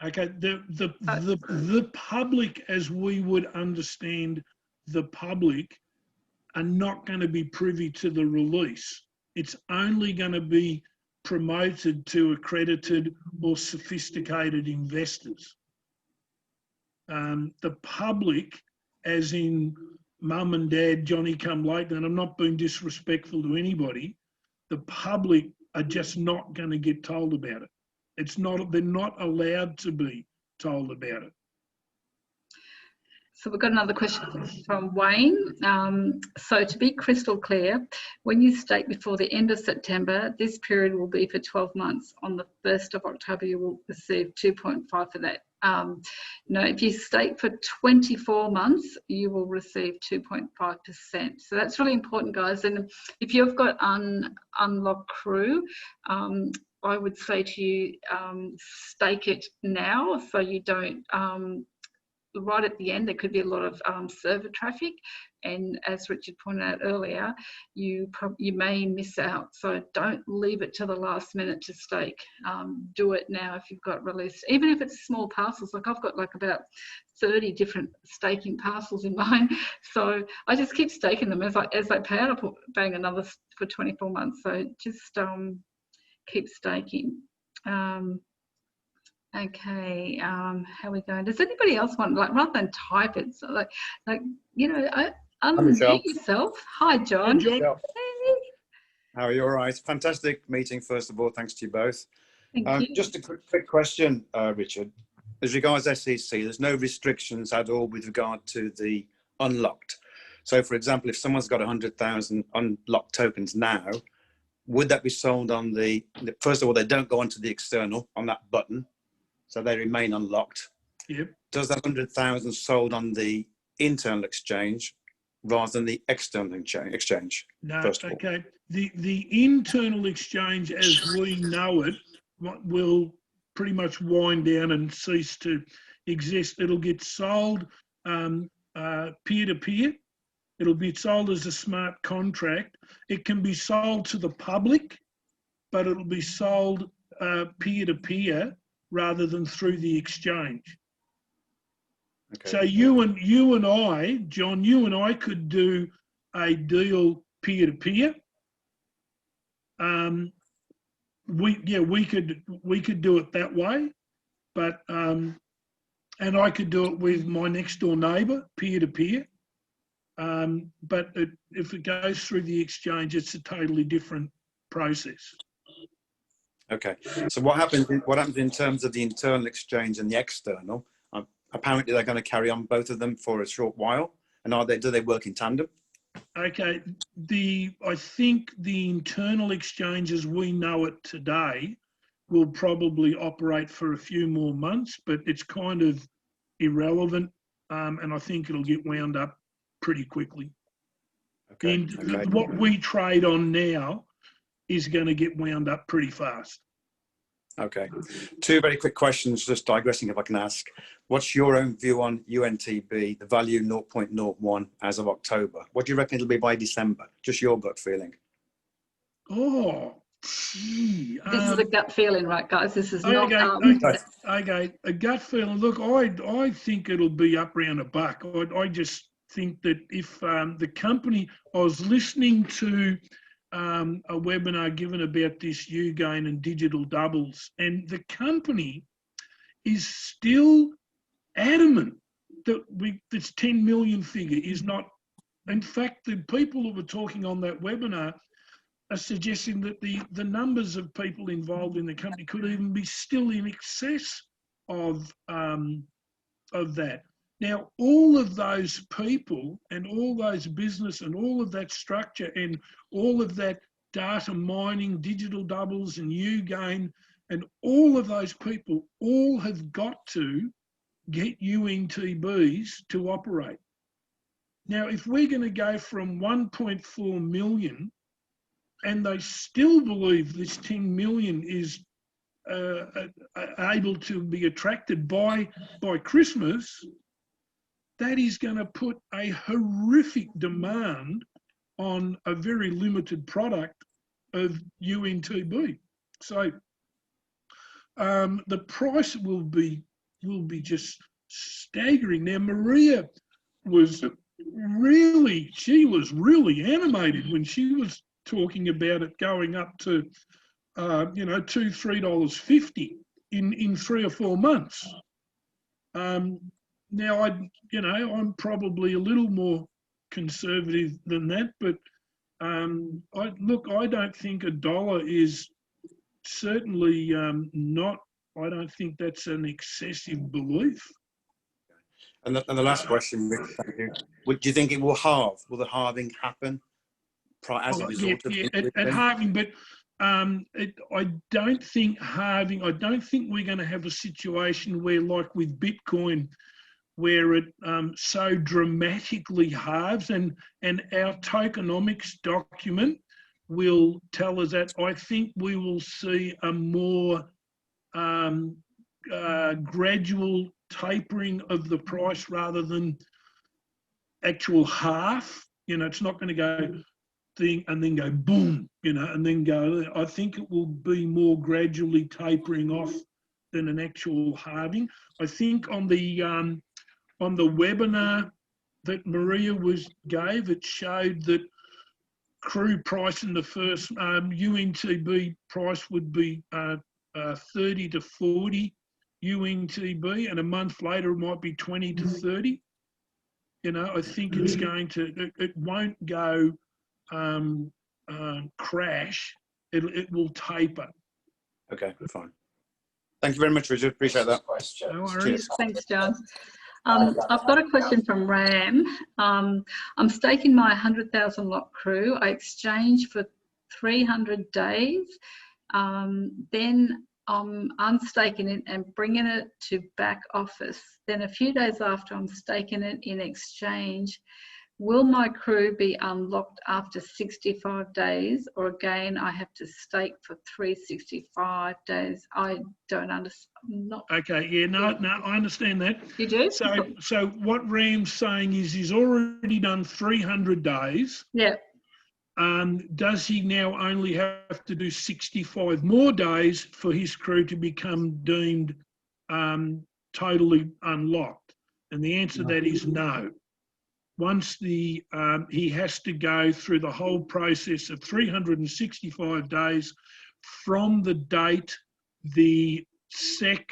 Okay, the public, as we would understand the public, are not going to be privy to the release. It's only going to be promoted to accredited or sophisticated investors. The public, as in mum and dad, Johnny come late, and I'm not being disrespectful to anybody, the public are just not going to get told about it. They're not allowed to be told about it. So we've got another question from Wayne. So to be crystal clear, when you stake before the end of September, this period will be for 12 months. On the 1st of October, you will receive 2.5 for that. No, if you stake for 24 months, you will receive 2.5%. So that's really important, guys. And if you've got unlocked CRU, I would say to you, stake it now so you don't, right at the end, there could be a lot of server traffic. And as Richard pointed out earlier, you may miss out. So don't leave it to the last minute to stake. Do it now if you've got released, even if it's small parcels. Like I've got like about 30 different staking parcels in mine. So I just keep staking them as they pay out. I put bang another for 24 months. So just keep staking. Okay, how are we going? Does anybody else want, like, rather than type it, so like unmute yourself? Hi, John. Hey, John. Hey. How are you? All right. Fantastic meeting, first of all. Thanks to you both. Thank you. Just a quick question, Richard. As regards SEC, there's no restrictions at all with regard to the unlocked. So, for example, if someone's got 100,000 unlocked tokens now, would that be sold on the, first of all, they don't go onto the external on that button, so they remain unlocked. Yep. Does that 100,000 sold on the internal exchange rather than the external exchange? No, first of all? okay. The internal exchange as we know it will pretty much wind down and cease to exist. It'll get sold peer-to-peer. It'll be sold as a smart contract. It can be sold to the public, but it'll be sold peer-to-peer rather than through the exchange. Okay. So you and I, John, you and I could do a deal peer-to-peer, we could do it that way, but and I could do it with my next door neighbour peer-to-peer. But if it goes through the exchange, it's a totally different process. Okay. So what happens in terms of the internal exchange and the external? Apparently, they're going to carry on both of them for a short while. And do they work in tandem? Okay. I think the internal exchange as we know it today will probably operate for a few more months, but it's kind of irrelevant, and I think it'll get wound up pretty quickly. Okay. What we trade on now is going to get wound up pretty fast. Okay. Two very quick questions, just digressing if I can ask. What's your own view on UNTB, the value 0.01 as of October? What do you reckon it'll be by December? Just your gut feeling. Oh, gee. This is a gut feeling, right, guys? This is not... Okay, a gut feeling. Look, I think it'll be up around $1. I just think that if the company... I was listening to a webinar given about this U-gain and digital doubles, and the company is still adamant that this 10 million figure is not... In fact, the people who were talking on that webinar are suggesting that the numbers of people involved in the company could even be still in excess of that. Now, all of those people and all those business and all of that structure and all of that data mining, digital doubles and U-gain, and all of those people all have got to get UNTBs to operate. Now, if we're going to go from 1.4 million and they still believe this 10 million is able to be attracted by Christmas, that is going to put a horrific demand on a very limited product of UNTB. So the price will be just staggering. Now, Maria was really animated when she was talking about it going up to $2-3.50 in 3 or 4 months. Now I'm probably a little more conservative than that, but I don't think $1 is certainly not. I don't think that's an excessive belief. And the last question, Rick, thank you. Do you think it will halve? Will the halving happen as a result of at halving? But I don't think halving. I don't think we're going to have a situation where, like with Bitcoin, where it so dramatically halves, and our tokenomics document will tell us that. I think we will see a more gradual tapering of the price rather than actual half. It's not going to go thing and then go boom, and then go. I think it will be more gradually tapering off than an actual halving. I think on the webinar that Maria gave, it showed that CRU price in the first UNTB price would be 30 to 40 UNTB, and a month later it might be 20 to 30. I think it's going to. It won't go crash. It will taper. Okay, fine. Thank you very much, Richard. Appreciate that. No worries. Thanks, John. I've got a question from Ram. I'm staking my 100,000 lot CRU. I exchange for 300 days. Then I'm unstaking it and bringing it to back office. Then a few days after I'm staking it in exchange, will my CRU be unlocked after 65 days, or again I have to stake for 365 days? I don't understand. Okay, yeah, no, I understand that. You do? So what Ram's saying is he's already done 300 days. Yeah. Does he now only have to do 65 more days for his CRU to become deemed totally unlocked? And the answer to that is no. once the he has to go through the whole process of 365 days from the date the SEC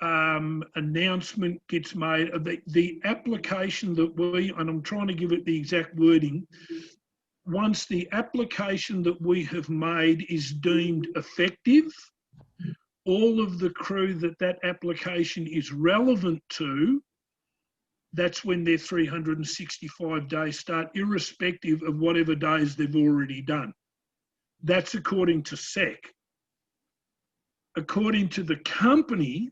announcement gets made. The application that we, and I'm trying to give it the exact wording, once the application that we have made is deemed effective, all of the CRU that application is relevant to, that's when their 365 days start, irrespective of whatever days they've already done. That's according to SEC. According to the company,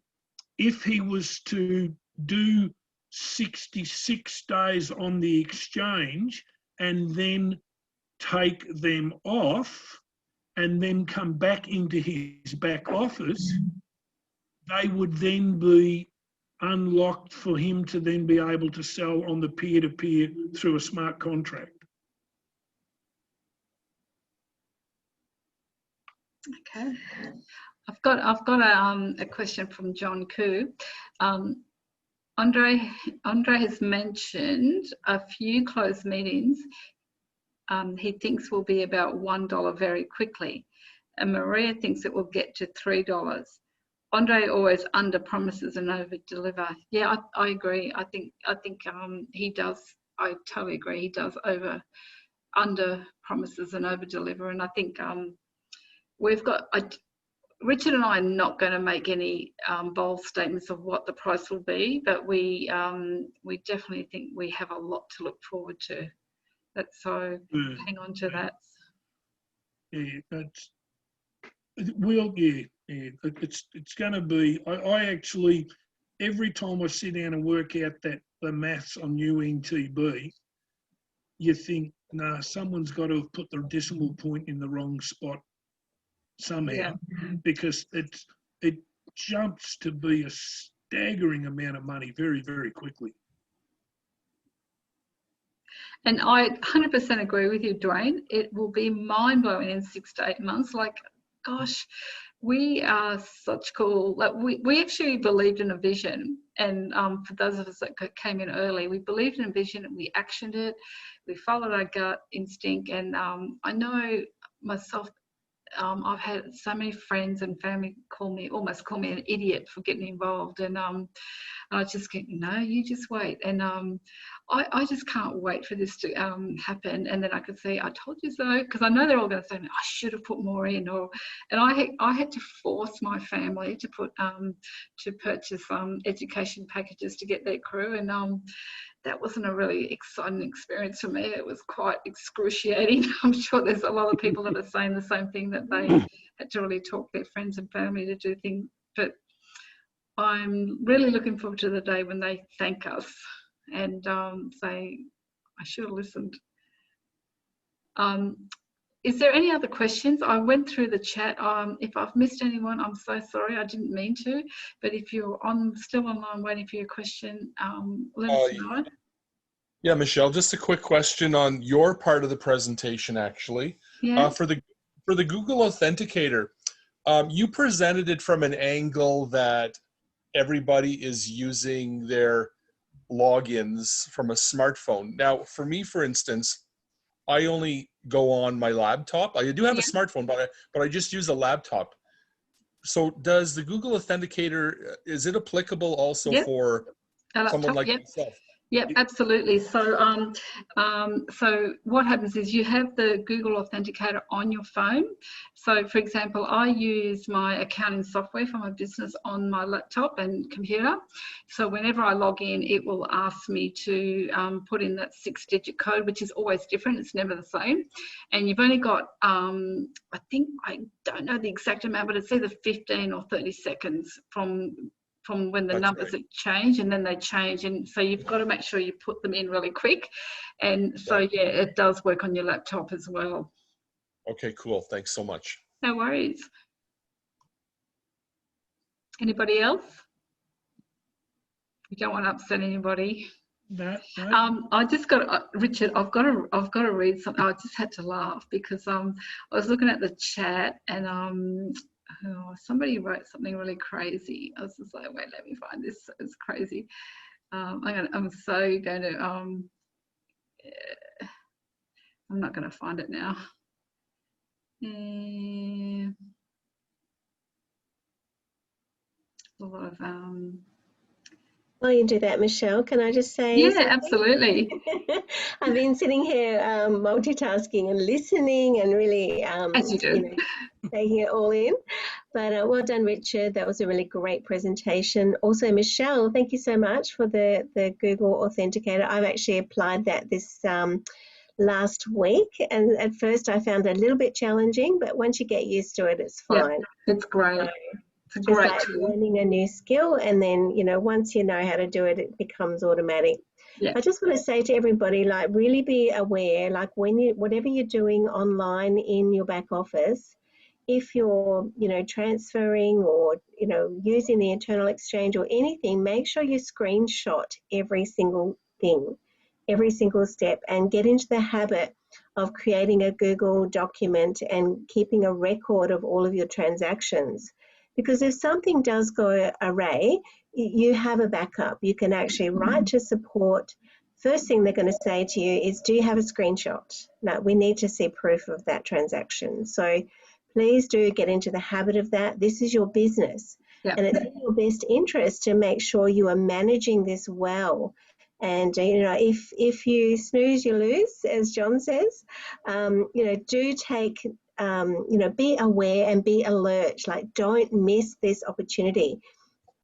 if he was to do 66 days on the exchange and then take them off and then come back into his back office, they would then be unlocked for him to then be able to sell on the peer-to-peer through a smart contract. Okay. I've got a question from John Koo. Andre has mentioned a few closed meetings he thinks will be about $1 very quickly, and Maria thinks it will get to $3. Andre always under promises and over deliver. Yeah, I agree. I think he does. I totally agree. He does under promises and over deliver, and I think we've got. Richard and I are not going to make any bold statements of what the price will be, but we definitely think we have a lot to look forward to. So hang on to that. Yeah, it's going to be. I actually, every time I sit down and work out the maths on UNTB, you think, nah, someone's got to have put the decimal point in the wrong spot somehow, because it jumps to be a staggering amount of money very, very quickly. And I 100% agree with you, Dwayne. It will be mind-blowing in 6 to 8 months. Like, gosh, we are such cool. Like, we actually believed in a vision. And for those of us that came in early, we believed in a vision and we actioned it. We followed our gut instinct. And I know myself, I've had so many friends and family almost call me an idiot for getting involved, and I just get, no, you just wait, and I just can't wait for this to happen, and then I could say, I told you so, because I know they're all going to say, I should have put more in, and I had to force my family to purchase education packages to get their CRU, and that wasn't a really exciting experience for me. It was quite excruciating. I'm sure there's a lot of people that are saying the same thing, that they had to really talk their friends and family to do things. But I'm really looking forward to the day when they thank us and say, I should have listened. Is there any other questions? I went through the chat. If I've missed anyone, I'm so sorry. I didn't mean to. But if you're still online waiting for your question, let us know. Yeah, Michelle, just a quick question on your part of the presentation, actually. Yeah. For the Google Authenticator, you presented it from an angle that everybody is using their logins from a smartphone. Now, for me, for instance, I only go on my laptop. I do have a smartphone, but I just use a laptop. So does the Google Authenticator, is it applicable also for someone like myself? Yep, absolutely. So, so what happens is you have the Google Authenticator on your phone. So, for example, I use my accounting software for my business on my laptop and computer. So whenever I log in, it will ask me to put in that 6-digit code, which is always different. It's never the same. And you've only got, I think, I don't know the exact amount, but it's either 15 or 30 seconds from when the numbers change, and then they change, and so you've got to make sure you put them in really quick. And so yeah, it does work on your laptop as well. Okay, cool. Thanks so much. No worries. Anybody else? You don't want to upset anybody. No. I just got Richard. I've got to read something. I just had to laugh because I was looking at the chat and somebody wrote something really crazy. I was just like, wait, let me find this. It's crazy. I'm so going to I'm not going to find it now. A lot of While you do that, Michelle, can I just say yeah, absolutely. I've been sitting here multitasking and listening and really As you do. taking it all in. But well done, Richard. That was a really great presentation. Also, Michelle, thank you so much for the Google Authenticator. I've actually applied that this last week, and at first I found it a little bit challenging, but once you get used to it, it's fine. Yeah, it's great. So, it's a just great like tool. learning a new skill, and then once you know how to do it, it becomes automatic. Yeah. I just want to say to everybody, like, really be aware, like whatever you're doing online in your back office, if you're transferring or using the internal exchange or anything, make sure you screenshot every single thing, every single step, and get into the habit of creating a Google document and keeping a record of all of your transactions. Because if something does go awry, you have a backup. You can actually write to support. First thing they're going to say to you is, do you have a screenshot? No, we need to see proof of that transaction. So please do get into the habit of that. This is your business. Yeah. And it's in your best interest to make sure you are managing this well. And, if you snooze, you lose, as John says. Do take, be aware and be alert. Like, don't miss this opportunity.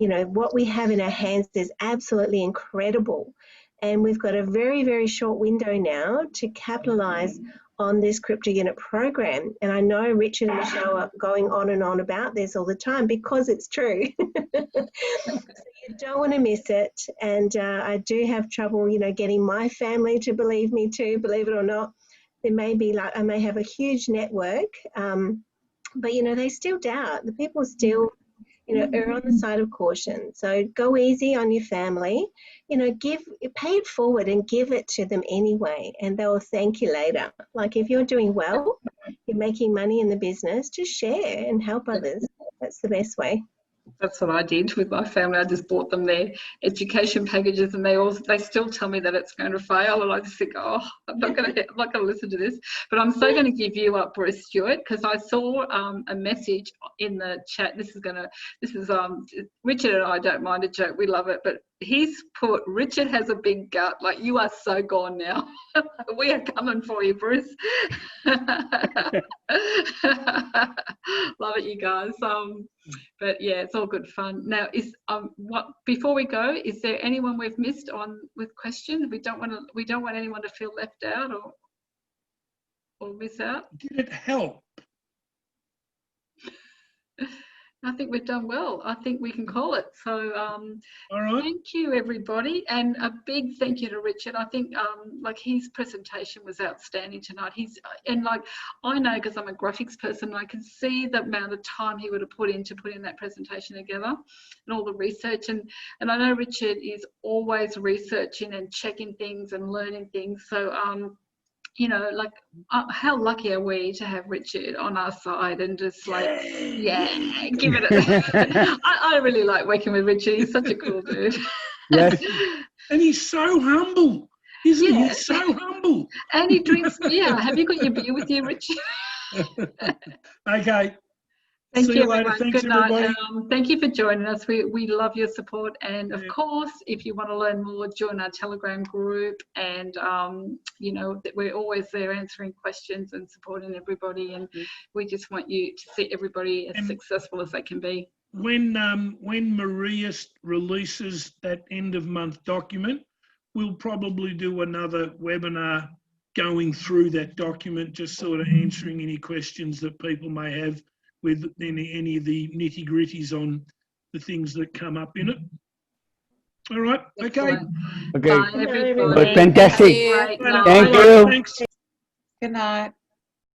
What we have in our hands is absolutely incredible. And we've got a very, very short window now to capitalize on this crypto unit program. And I know Richard and Michelle are going on and on about this all the time because it's true. So you don't want to miss it. And I do have trouble, getting my family to believe me too, believe it or not. There may be I may have a huge network, but, they still doubt. The people still err on the side of caution. So go easy on your family, pay it forward and give it to them anyway, and they'll thank you later. Like, if you're doing well, you're making money in the business, just share and help others. That's the best way. That's what I did with my family. I just bought them their education packages, and they still tell me that it's going to fail, and I just think, oh, I'm not going to listen to this. But I'm so going to give you up, Bruce Stewart, because I saw a message in the chat. This is Richard and I don't mind a joke. We love it, but he's put, Richard has a big gut. Like, you are so gone now. We are coming for you, Bruce. Love it, you guys. But yeah, it's all good fun. Now, before we go, is there anyone we've missed on with questions? We don't want anyone to feel left out or miss out. Did it help? I think we've done well. I think we can call it. So all right. Thank you, everybody. And a big thank you to Richard. I think his presentation was outstanding tonight. I know, because I'm a graphics person, I can see the amount of time he would have put in that presentation together and all the research. And I know Richard is always researching and checking things and learning things. So, how lucky are we to have Richard on our side and just give it a I really like working with Richard. He's such a cool dude. Yes. And he's so humble, isn't he? He's so humble. And he drinks beer. Have you got your beer with you, Richard? Okay. Thank See you, you later. everyone. Thanks, Good night. everybody. Thank you for joining us. We love your support. And of course, if you want to learn more, join our Telegram group. And, we're always there answering questions and supporting everybody. And we just want you to see everybody as successful as they can be. When Maria releases that end of month document, we'll probably do another webinar going through that document, just sort of answering any questions that people may have with any of the nitty-gritties on the things that come up in it. All right. Okay. Okay. Bye, everybody. Fantastic. Great night. Thank you. Thanks. Good night.